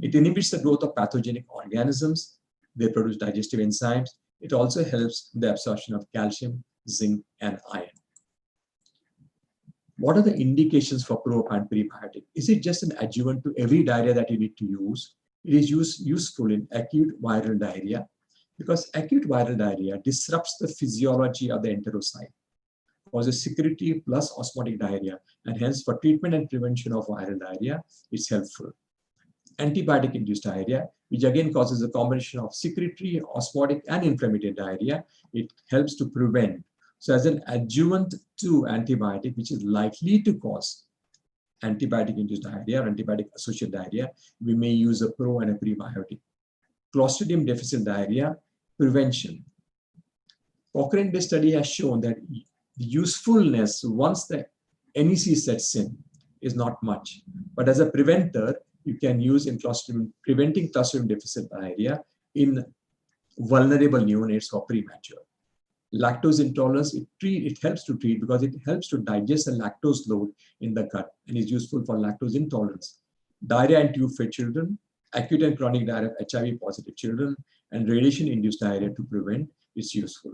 It inhibits the growth of pathogenic organisms. They produce digestive enzymes. It also helps the absorption of calcium, zinc, and iron. What are the indications for pro and prebiotic? Is it just an adjuvant to every diarrhea that you need to use? It is useful in acute viral diarrhea because acute viral diarrhea disrupts the physiology of the enterocyte, causes secretory plus osmotic diarrhea, and hence for treatment and prevention of viral diarrhea, it's helpful. Antibiotic-induced diarrhea, which again causes a combination of secretory, osmotic, and inflammatory diarrhea, it helps to prevent. So as an adjuvant to antibiotic, which is likely to cause antibiotic-induced diarrhea or antibiotic-associated diarrhea, we may use a pro and a prebiotic. Clostridium difficile diarrhea prevention. Cochrane-based study has shown that the usefulness once the NEC sets in is not much. But as a preventer, you can use in preventing Clostridium difficile diarrhea in vulnerable neonates who are premature. Lactose intolerance, it helps to treat because it helps to digest the lactose load in the gut and is useful for lactose intolerance. Diarrhea in tube-fed children, acute and chronic diarrhea of HIV-positive children, and radiation-induced diarrhea to prevent is useful.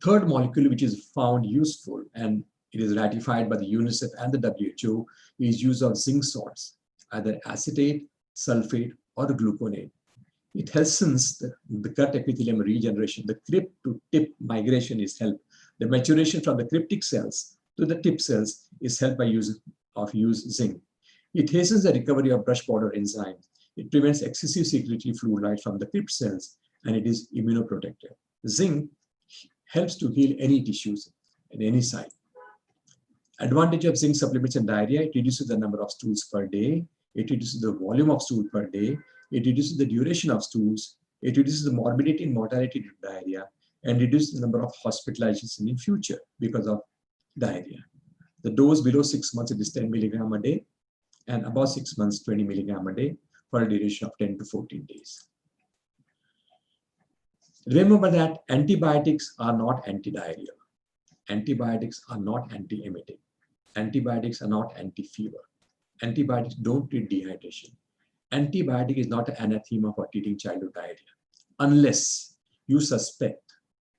Third molecule which is found useful and it is ratified by the UNICEF and the WHO, is use of zinc salts, either acetate, sulfate, or gluconate. It hastens the gut epithelium regeneration. The crypt to tip migration is helped. The maturation from the cryptic cells to the tip cells is helped by use zinc. It hastens the recovery of brush border enzymes. It prevents excessive secretory fluoride from the crypt cells, and it is immunoprotective. Zinc helps to heal any tissues in any site. Advantage of zinc supplements in diarrhea: it reduces the number of stools per day. It reduces the volume of stool per day. It reduces the duration of stools. It reduces the morbidity and mortality due to diarrhea, and reduces the number of hospitalizations in future because of diarrhea. The dose below 6 months, it is 10 milligram a day, and above 6 months, 20 milligram a day for a duration of 10 to 14 days. Remember that antibiotics are not anti-diarrheal. Antibiotics are not anti-emetic. Antibiotics are not anti-fever. Antibiotics don't treat dehydration. Antibiotic is not an anathema for treating childhood diarrhea, unless you suspect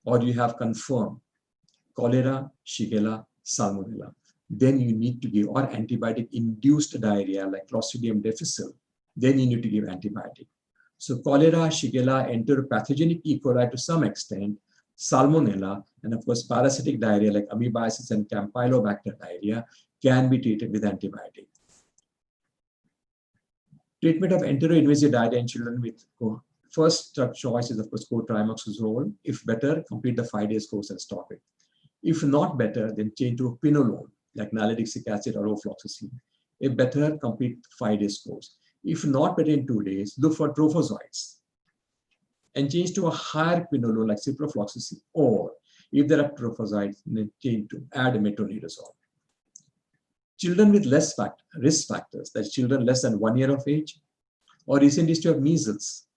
or you have confirmed cholera, Shigella, Salmonella. Then you need to give, or antibiotic-induced diarrhea like Clostridium difficile, then you need to give antibiotic. So cholera, Shigella, enteropathogenic E. coli to some extent, Salmonella, and of course parasitic diarrhea like amoebiasis and Campylobacter diarrhea can be treated with antibiotic. Treatment of enteroinvasive diarrhea in children with first choice is of course cotrimoxazole. If better, complete the 5 days course and stop it. If not better, then change to quinolone like nalidixic acid or ofloxacin. If better, complete 5 days course. If not better in 2 days, look for trophozoites and change to a higher quinolone like ciprofloxacin, or if there are trophozoites, then change to add metronidazole. Children with less risk factors, that's children less than 1 year of age, or recent history of measles,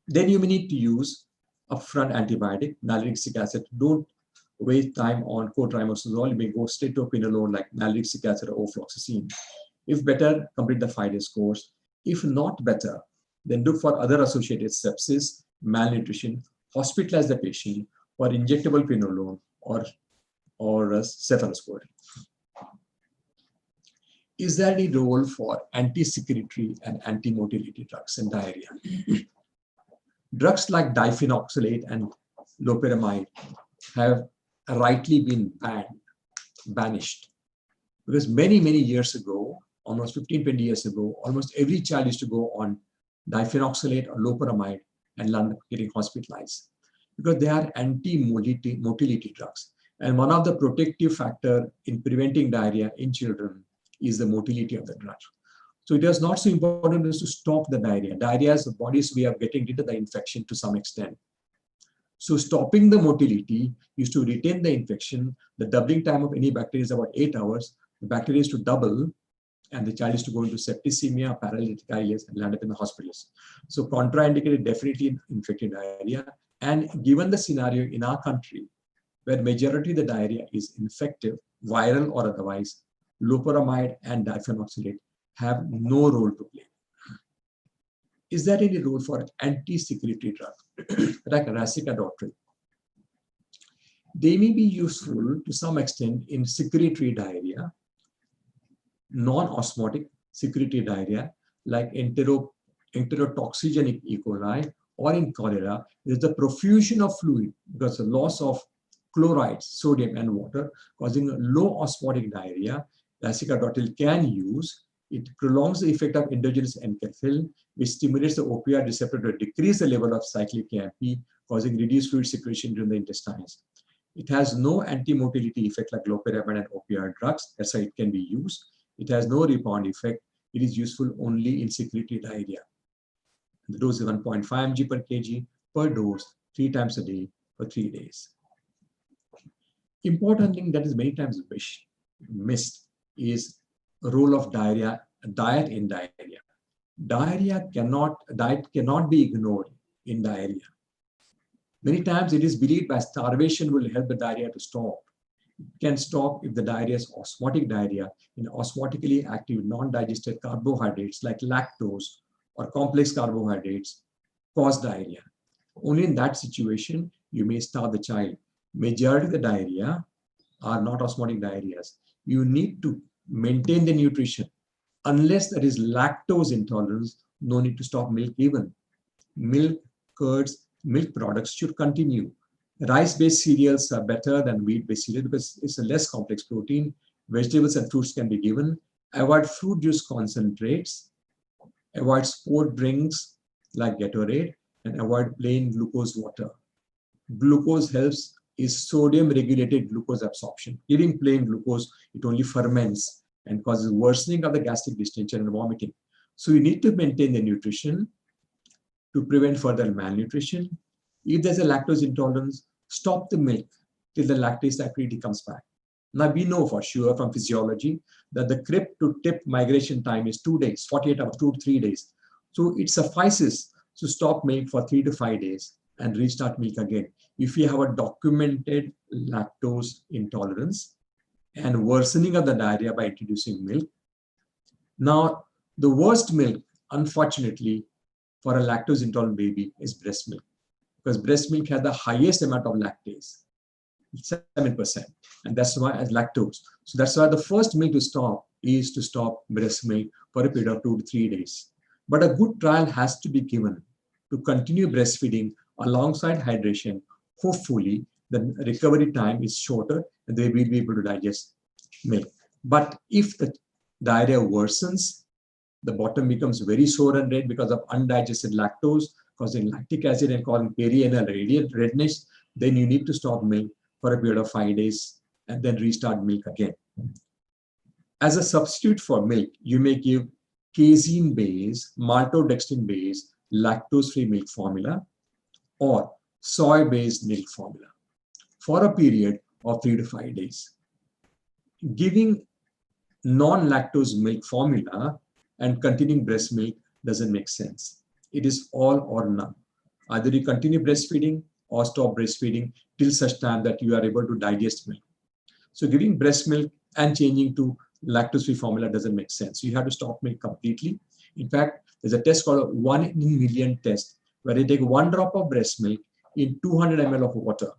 then you may need to use upfront antibiotic, nalidixic acid. Don't waste time on cotrimoxazole. You may go straight to a quinolone like nalidixic acid or ofloxacin. If better, complete the 5 days course. If not better, then look for other associated sepsis, malnutrition, hospitalize the patient, or injectable quinolone or cephalosporin. Is there any role for anti-secretory and anti-motility drugs in diarrhea? Drugs like diphenoxylate and loperamide have rightly been banished, because many years ago, almost 15-20 years ago, almost every child used to go on diphenoxylate or loperamide and land up getting hospitalized because they are anti-motility drugs. And one of the protective factors in preventing diarrhea in children is the motility of the drug. So it is not so important to stop the diarrhea. Diarrhea is the body's way of getting rid of the infection to some extent. So stopping the motility is to retain the infection. The doubling time of any bacteria is about 8 hours. The bacteria is to double, and the child is to go into septicemia, paralytic ileus, and land up in the hospitals. So contraindicated definitely in infected diarrhea. And given the scenario in our country, where majority of the diarrhea is infective, viral or otherwise, loperamide and diphenoxylate have no role to play. Is there any role for anti-secretory drug like racecadotril? They may be useful to some extent in secretory diarrhea, non-osmotic secretory diarrhea like enterotoxigenic E. coli, or in cholera. There is the profusion of fluid because the loss of chlorides, sodium, and water causing a low osmotic diarrhea. Racecadotril can use. It prolongs the effect of endogenous enkephalin, which stimulates the opioid receptor to decrease the level of cyclic AMP, causing reduced fluid secretion during the intestines. It has no anti-motility effect like loperamide and opioid drugs. That's why it can be used. It has no rebound effect. It is useful only in secretory diarrhea. The dose is 1.5 mg per kg per dose, 3 times a day for 3 days. Important thing that is many times missed is the role of diet in diarrhea. Diet cannot be ignored in diarrhea. Many times it is believed that starvation will help the diarrhea to stop. It can stop if the diarrhea is osmotic diarrhea in osmotically active non-digested carbohydrates like lactose or complex carbohydrates cause diarrhea. Only in that situation, you may starve the child. Majority of the diarrhea are not osmotic diarrheas. You need to maintain the nutrition. Unless there is lactose intolerance, no need to stop milk even. Milk, curds, milk products should continue. Rice-based cereals are better than wheat-based cereal because it's a less complex protein. Vegetables and fruits can be given. Avoid fruit juice concentrates. Avoid sport drinks like Gatorade, and avoid plain glucose water. Glucose helps is sodium regulated glucose absorption. Giving plain glucose, it only ferments and causes worsening of the gastric distension and vomiting. So you need to maintain the nutrition to prevent further malnutrition. If there's a lactose intolerance, stop the milk till the lactase activity comes back. Now we know for sure from physiology that the crib to tip migration time is 2 days, 48 hours, 2 to 3 days. So it suffices to stop milk for 3 to 5 days and restart milk again. If you have a documented lactose intolerance and worsening of the diarrhea by introducing milk. Now, the worst milk, unfortunately, for a lactose intolerant baby is breast milk, because breast milk has the highest amount of lactase, 7%, and that's why as lactose. So that's why the first milk to stop is to stop breast milk for a period of 2 to 3 days. But a good trial has to be given to continue breastfeeding alongside hydration. Hopefully, the recovery time is shorter and they will be able to digest milk. But if the diarrhea worsens, the bottom becomes very sore and red because of undigested lactose, causing lactic acid and causing perianal radiant redness, then you need to stop milk for a period of 5 days and then restart milk again. As a substitute for milk, you may give casein-based, maltodextrin-based, lactose-free milk formula or soy-based milk formula for a period of 3 to 5 days. Giving non-lactose milk formula and continuing breast milk doesn't make sense. It is all or none. Either you continue breastfeeding or stop breastfeeding till such time that you are able to digest milk. So giving breast milk and changing to lactose-free formula doesn't make sense. You have to stop milk completely. In fact, there's a test called a 1 in a million test, where they take 1 drop of breast milk in 200 ml of water,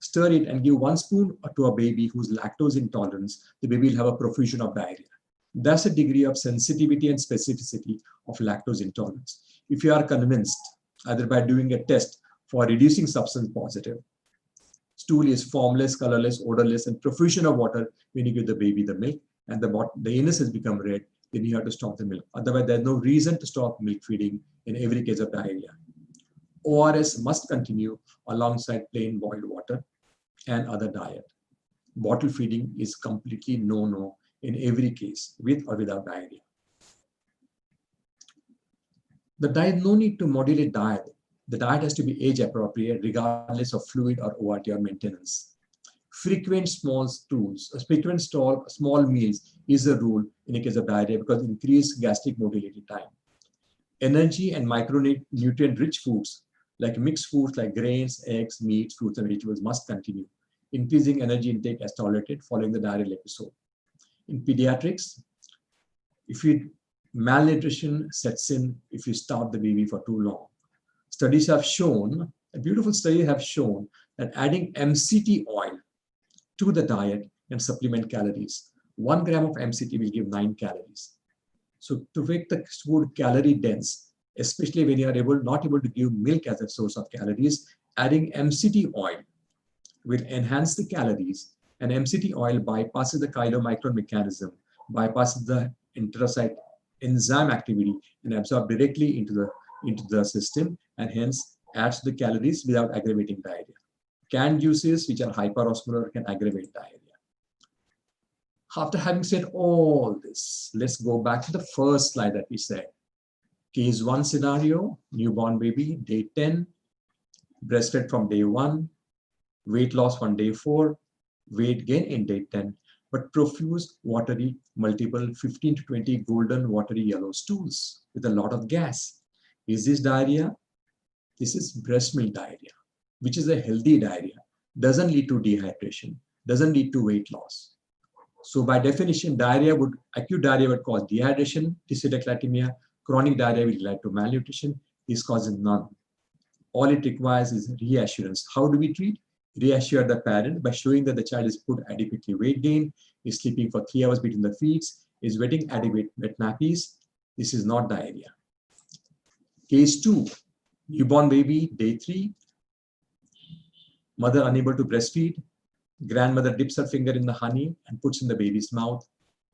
stir it and give 1 spoon to a baby who's lactose intolerant. The baby will have a profusion of diarrhea. That's a degree of sensitivity and specificity of lactose intolerance. If you are convinced, either by doing a test for reducing substance positive, stool is formless, colorless, odorless, and profusion of water when you give the baby the milk, and the anus has become red, then you have to stop the milk. Otherwise, there's no reason to stop milk feeding in every case of diarrhea. ORS must continue alongside plain boiled water and other diet. Bottle feeding is completely no-no in every case, with or without diarrhea. The diet, no need to modulate diet. The diet has to be age appropriate regardless of fluid or ORT or maintenance. Frequent small small meals is a rule in a case of diarrhea because increased gastric motility time. Energy and micronutrient-rich foods like mixed foods like grains, eggs, meat, fruits, and vegetables must continue. Increasing energy intake as tolerated following the diarrheal episode. In pediatrics, if malnutrition sets in if you starve the baby for too long. Studies have shown, a beautiful study have shown that adding MCT oil to the diet can supplement calories. 1 gram of MCT will give 9 calories. So to make the food calorie dense, especially when you are not able to give milk as a source of calories, adding MCT oil will enhance the calories, and MCT oil bypasses the chylomicron mechanism, bypasses the enterocyte enzyme activity and absorb directly into the system, and hence adds to the calories without aggravating diarrhea. Canned juices which are hyperosmolar can aggravate diarrhea. After having said all this, let's go back to the first slide that we said. Case 1 scenario, newborn baby, day 10, breastfed from day 1, weight loss from day 4, weight gain in day 10, but profuse, watery, multiple 15 to 20 golden, watery yellow stools with a lot of gas. Is this diarrhea? This is breast milk diarrhea, which is a healthy diarrhea, doesn't lead to dehydration, doesn't lead to weight loss. So by definition, acute diarrhea would cause dehydration, dyslipidemia, chronic diarrhea will lead to malnutrition. This causes none. All it requires is reassurance. How do we treat? reassure the parent by showing that the child is put adequately weight gain, is sleeping for 3 hours between the feeds, is wetting adequate wet nappies. This is not diarrhea. Case 2, newborn baby, day 3, mother unable to breastfeed, grandmother dips her finger in the honey and puts in the baby's mouth.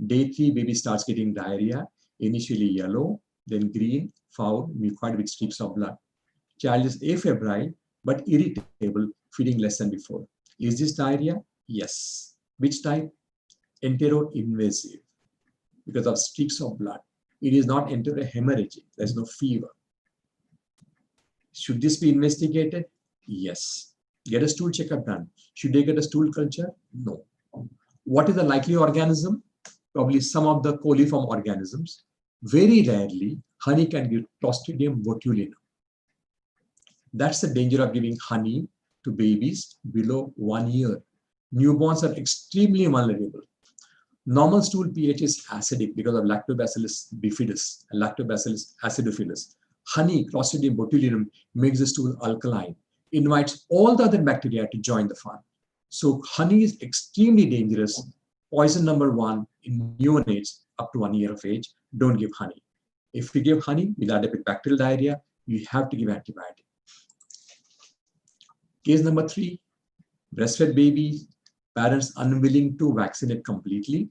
Day 3, baby starts getting diarrhea, initially yellow, then green, foul, mucoid with streaks of blood. Child is afebrile but irritable, feeding less than before. Is this diarrhea? Yes. Which type? Enteroinvasive, because of streaks of blood. It is not enterohemorrhagic. There's no fever. Should this be investigated? Yes. Get a stool checkup done. Should they get a stool culture? No. What is the likely organism? Probably some of the coliform organisms. Very rarely, honey can give Clostridium botulinum. That's the danger of giving honey to babies below 1 year. Newborns are extremely vulnerable. Normal stool pH is acidic because of Lactobacillus bifidus and Lactobacillus acidophilus. Honey, Clostridium botulinum, makes the stool alkaline, invites all the other bacteria to join the fun. So honey is extremely dangerous. Poison number 1 in neonates up to 1 year of age. Don't give honey. If you give honey with adequate bacterial diarrhea, you have to give antibiotic. Case number 3, breastfed baby, parents unwilling to vaccinate completely.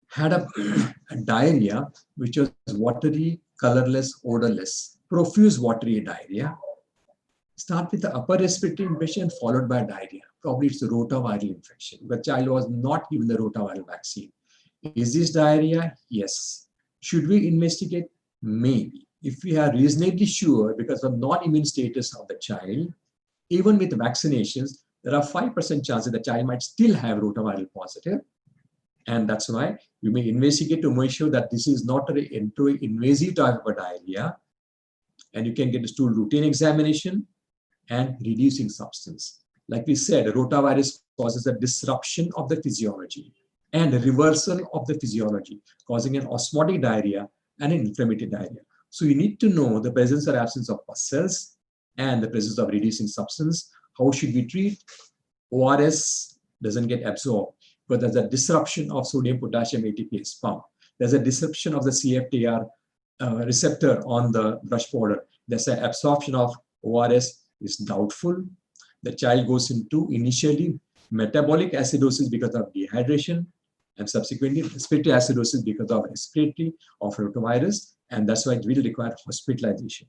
Had a diarrhea which was watery, colorless, odorless, profuse watery diarrhea. Start with the upper respiratory infection followed by diarrhea. Probably it's a rotaviral infection. The child was not given the rotaviral vaccine. Is this diarrhea? Yes. Should we investigate? Maybe. If we are reasonably sure because of non-immune status of the child, even with vaccinations, there are 5% chances the child might still have rotaviral positive. And that's why you may investigate to make sure that this is not an enteroinvasive type of diarrhea. And you can get a stool routine examination and reducing substance. Like we said, rotavirus causes a disruption of the physiology and a reversal of the physiology, causing an osmotic diarrhea and an inflammatory diarrhea. So you need to know the presence or absence of pus cells and the presence of reducing substance. How should we treat? ORS doesn't get absorbed, but there's a disruption of sodium potassium ATPase pump. There's a disruption of the CFTR receptor on the brush border. There's an absorption of ORS is doubtful. The child goes into initially metabolic acidosis because of dehydration and subsequently respiratory acidosis because of respiratory of rotavirus, and that's why it will require hospitalization.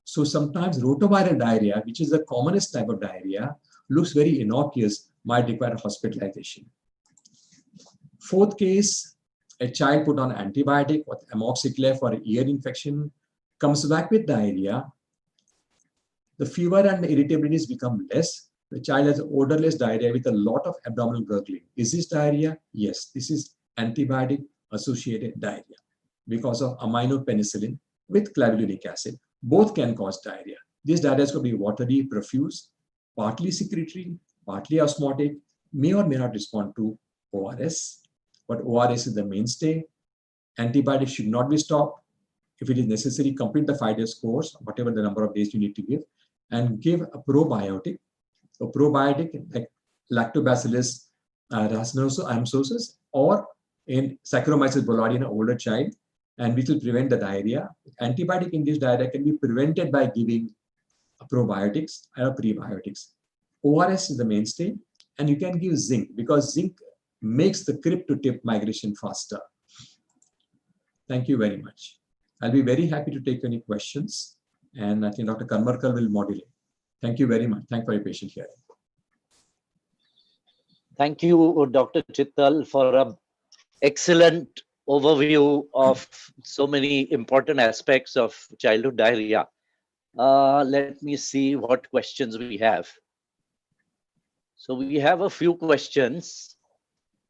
So sometimes rotaviral diarrhea, which is the commonest type of diarrhea, looks very innocuous, might require hospitalization. Fourth case, a child put on antibiotic or amoxicillin for an ear infection, comes back with diarrhea. The fever and the irritabilities become less. The child has odorless diarrhea with a lot of abdominal gurgling. Is this diarrhea? Yes, this is antibiotic-associated diarrhea because of aminopenicillin with clavulanic acid. Both can cause diarrhea. These diarrheas could be watery, profuse, partly secretory, partly osmotic, may or may not respond to ORS, but ORS is the mainstay. Antibiotics should not be stopped. If it is necessary, complete the 5 days course, whatever the number of days you need to give, and give a probiotic. A probiotic like Lactobacillus rhamnosus or in Saccharomyces boulardii in an older child, and which will prevent the diarrhea. Antibiotic-induced diarrhea can be prevented by giving probiotics or prebiotics. ORS is the mainstay, and you can give zinc because zinc makes the crypt to tip migration faster. Thank you very much. I'll be very happy to take any questions, and I think Dr. Karmarkar will modulate. Thank you very much. Thank you for your patient hearing. Thank you, Dr. Chittal, for an excellent overview of so many important aspects of childhood diarrhea. Let me see what questions we have. So we have a few questions.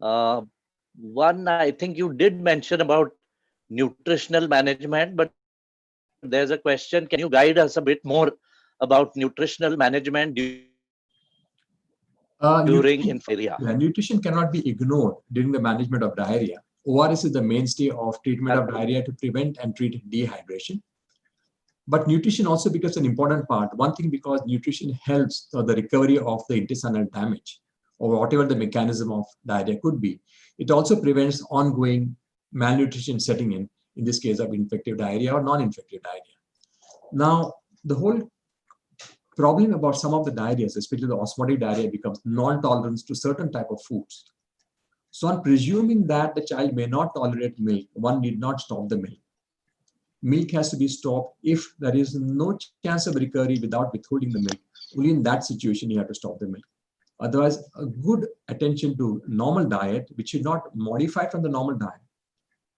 One, I think you did mention about nutritional management, but there's a question, can you guide us a bit more about nutritional management during diarrhea? Nutrition cannot be ignored during the management of diarrhea. ORS is the mainstay of treatment of diarrhea to prevent and treat dehydration. But nutrition also becomes an important part. One thing, because nutrition helps the recovery of the intestinal damage or whatever the mechanism of diarrhea could be. It also prevents ongoing malnutrition setting in this case of infective diarrhea or non-infective diarrhea. Now, the whole problem about some of the diarrheas, especially the osmotic diarrhea, becomes non-tolerance to certain type of foods. So on presuming that the child may not tolerate milk, one need not stop the milk. Milk has to be stopped if there is no chance of recovery without withholding the milk. Only in that situation you have to stop the milk. Otherwise, a good attention to normal diet, which is not modified from the normal diet.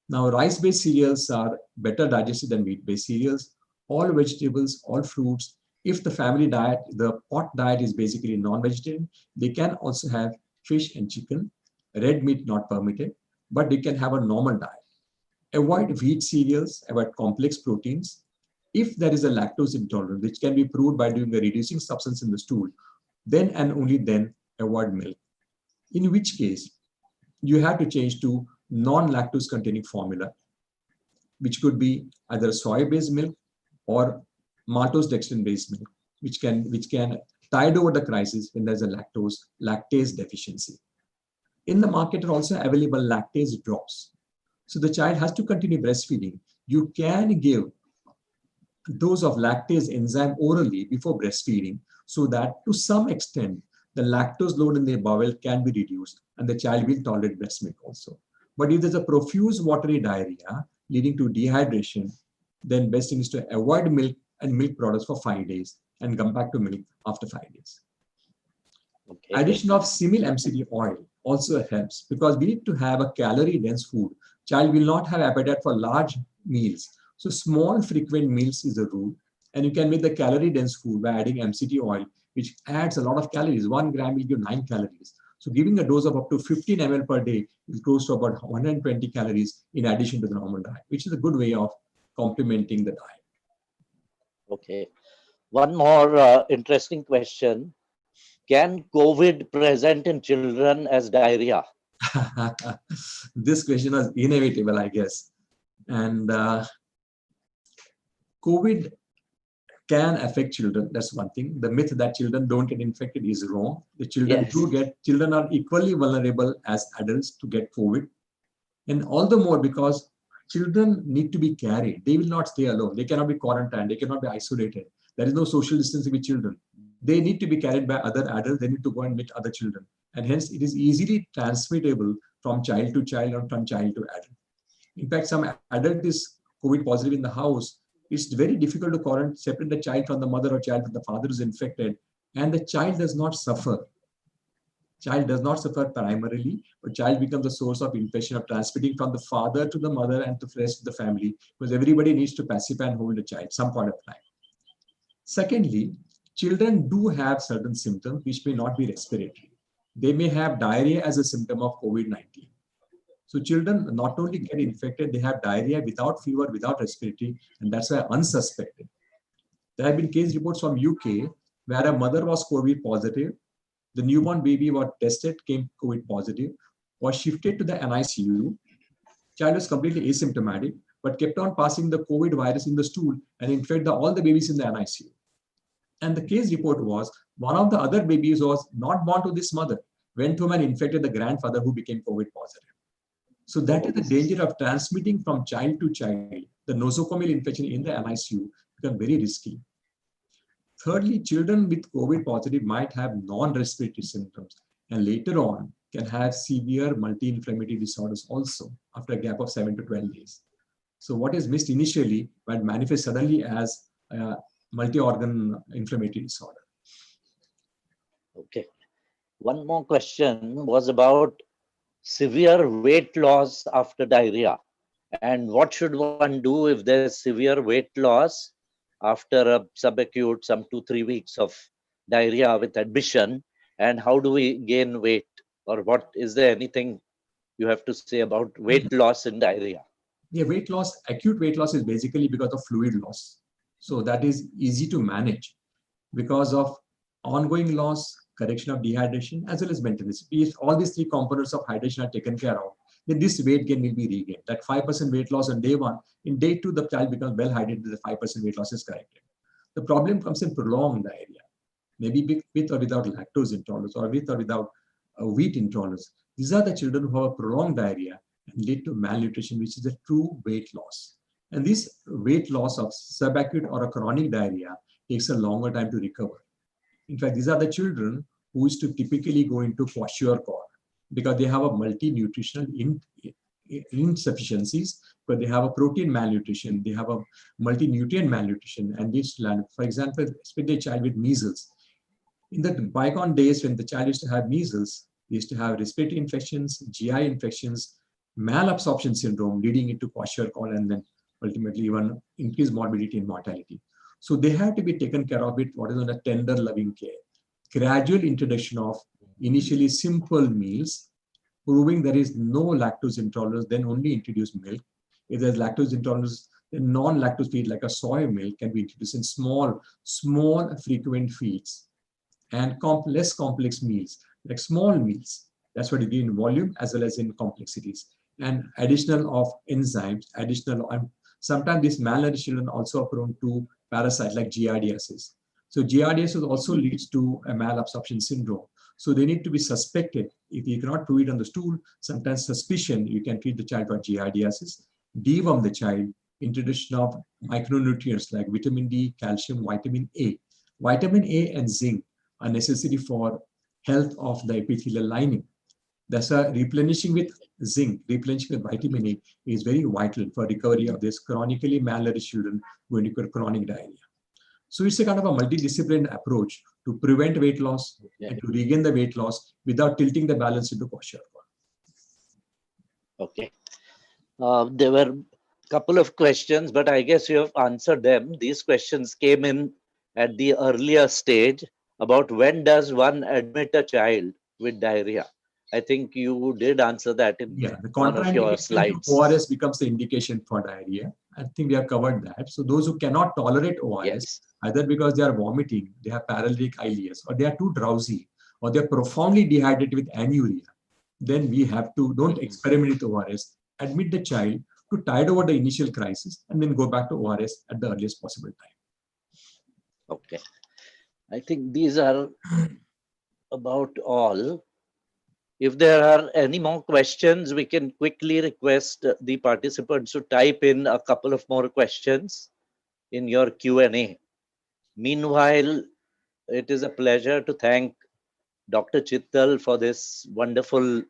Now, rice-based cereals are better digested than wheat-based cereals. All vegetables, all fruits. If the family diet, the pot diet is basically non-vegetarian, they can also have fish and chicken. Red meat not permitted, but they can have a normal diet. Avoid wheat cereals, avoid complex proteins. If there is a lactose intolerance, which can be proved by doing a reducing substance in the stool, then and only then avoid milk. In which case, you have to change to non-lactose containing formula, which could be either soy-based milk or maltose dextrin-based milk, which can tide over the crisis when there's a lactase deficiency. In the market are also available lactase drops. So the child has to continue breastfeeding. You can give dose of lactase enzyme orally before breastfeeding, so that to some extent the lactose load in the bowel can be reduced and the child will tolerate breast milk also. But if there's a profuse watery diarrhea leading to dehydration, then best thing is to avoid milk and milk products for 5 days and come back to milk after 5 days. Okay. Addition of simil MCT oil also helps, because we need to have a calorie dense food. Child will not have appetite for large meals. So small frequent meals is the rule. And you can make the calorie dense food by adding MCT oil, which adds a lot of calories. 1 gram will give 9 calories. So giving a dose of up to 15 ml per day is close to about 120 calories in addition to the normal diet, which is a good way of complementing the diet. Okay. One more interesting question. Can COVID present in children as diarrhea? This question was inevitable, I guess. And COVID can affect children. That's one thing. The myth that children don't get infected is wrong. The children do get, children are equally vulnerable as adults to get COVID. And all the more because children need to be carried. They will not stay alone. They cannot be quarantined. They cannot be isolated. There is no social distancing with children. They need to be carried by other adults. They need to go and meet other children. And hence, it is easily transmittable from child to child or from child to adult. In fact, some adult is COVID positive in the house. It's very difficult to separate the child from the mother or child from the father who is infected. And the child does not suffer. Child does not suffer primarily, but child becomes a source of infection of transmitting from the father to the mother and to the rest of the family, because everybody needs to pacify and hold the child some point of time. Secondly, children do have certain symptoms which may not be respiratory. They may have diarrhea as a symptom of COVID-19. So children not only get infected, they have diarrhea without fever, without respiratory, and that's why unsuspected. There have been case reports from UK where a mother was COVID positive. The newborn baby was tested, came COVID positive, was shifted to the NICU. Child was completely asymptomatic, but kept on passing the COVID virus in the stool and infected all the babies in the NICU. And the case report was one of the other babies was not born to this mother, went home and infected the grandfather who became COVID positive. So that is the danger of transmitting from child to child. The nosocomial infection in the NICU become very risky. Thirdly, children with COVID positive might have non-respiratory symptoms and later on can have severe multi-inflammatory disorders also after a gap of 7 to 12 days. So what is missed initially might manifest suddenly as a multi-organ inflammatory disorder. Okay. One more question was about severe weight loss after diarrhea. And what should one do if there's severe weight loss after a subacute, some 2-3 weeks of diarrhea with admission? And how do we gain weight? Or what is there anything you have to say about weight loss in diarrhea? Yeah, weight loss, acute weight loss is basically because of fluid loss. So that is easy to manage because of ongoing loss, correction of dehydration, as well as maintenance. If all these 3 components of hydration are taken care of, then this weight gain will be regained. That 5% weight loss on day 1, in day 2, the child becomes well hydrated, the 5% weight loss is corrected. The problem comes in prolonged diarrhea, maybe with or without lactose intolerance or with or without wheat intolerance. These are the children who have a prolonged diarrhea and lead to malnutrition, which is a true weight loss. And this weight loss of subacute or a chronic diarrhea takes a longer time to recover. In fact, these are the children who used to typically go into kwashiorkor because they have a multi-nutritional insufficiencies, but they have a protein malnutrition, they have a multi-nutrient malnutrition, and this, for example, especially a child with measles. In the bygone days when the child used to have measles, they used to have respiratory infections, GI infections, malabsorption syndrome leading into kwashiorkor, and then ultimately even increased morbidity and mortality. So they have to be taken care of with what is known as tender loving care. Gradual introduction of initially simple meals, proving there is no lactose intolerance, then only introduce milk. If there's lactose intolerance, then non-lactose feed like a soy milk can be introduced in small frequent feeds, and less complex meals, like small meals. That's what it is in volume as well as in complexities. And additional of enzymes, sometimes these malnourished children also are prone to parasites like giardiasis. So giardiasis also leads to a malabsorption syndrome. So they need to be suspected. If you cannot prove it on the stool, sometimes suspicion, you can treat the child for giardiasis, deworm the child, introduction of micronutrients like vitamin D, calcium, vitamin A. Vitamin A and zinc are necessary for health of the epithelial lining. That's why replenishing with zinc, replenishing with vitamin A is very vital for recovery of this chronically malnourished children going to chronic diarrhea. So it's a kind of a multidisciplinary approach to prevent weight loss and to regain the weight loss without tilting the balance into kwashiorkor. Okay. There were a couple of questions, but I guess you have answered them. These questions came in at the earlier stage about when does one admit a child with diarrhea. I think you did answer that in the one of your slides. ORS becomes the indication for diarrhea. I think we have covered that. So those who cannot tolerate ORS, either because they are vomiting, they have paralytic ileus, or they are too drowsy, or they are profoundly dehydrated with anuria, then we have to, don't experiment with ORS, admit the child to tide over the initial crisis, and then go back to ORS at the earliest possible time. Okay. I think these are about all. If there are any more questions, we can quickly request the participants to type in a couple of more questions in your Q&A. Meanwhile, it is a pleasure to thank Dr. Chittal for this wonderful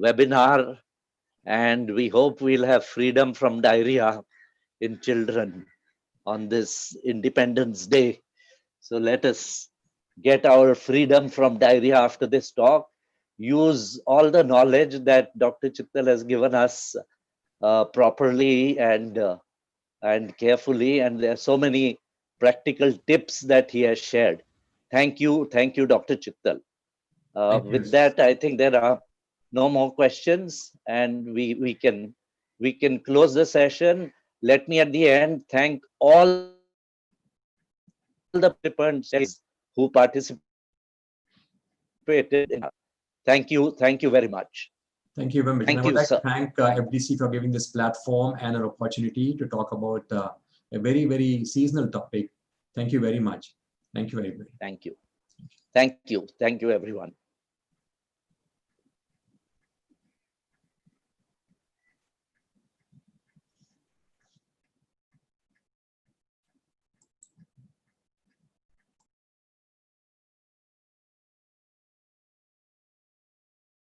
webinar, and we hope we'll have freedom from diarrhea in children on this Independence Day. So let us get our freedom from diarrhea after this talk. Use all the knowledge that Dr. Chittal has given us properly and carefully, and there are so many practical tips that he has shared. Thank you, Dr. Chittal. With that, I think there are no more questions, and we can close the session. Let me at the end thank all the participants who participated. Thank you very much. Thank you very much. Thank and I would you, like sir. to thank FDC for giving this platform and an opportunity to talk about a very, very seasonal topic. Thank you very much. Thank you, everybody. Thank you. Thank you. Thank you, everyone.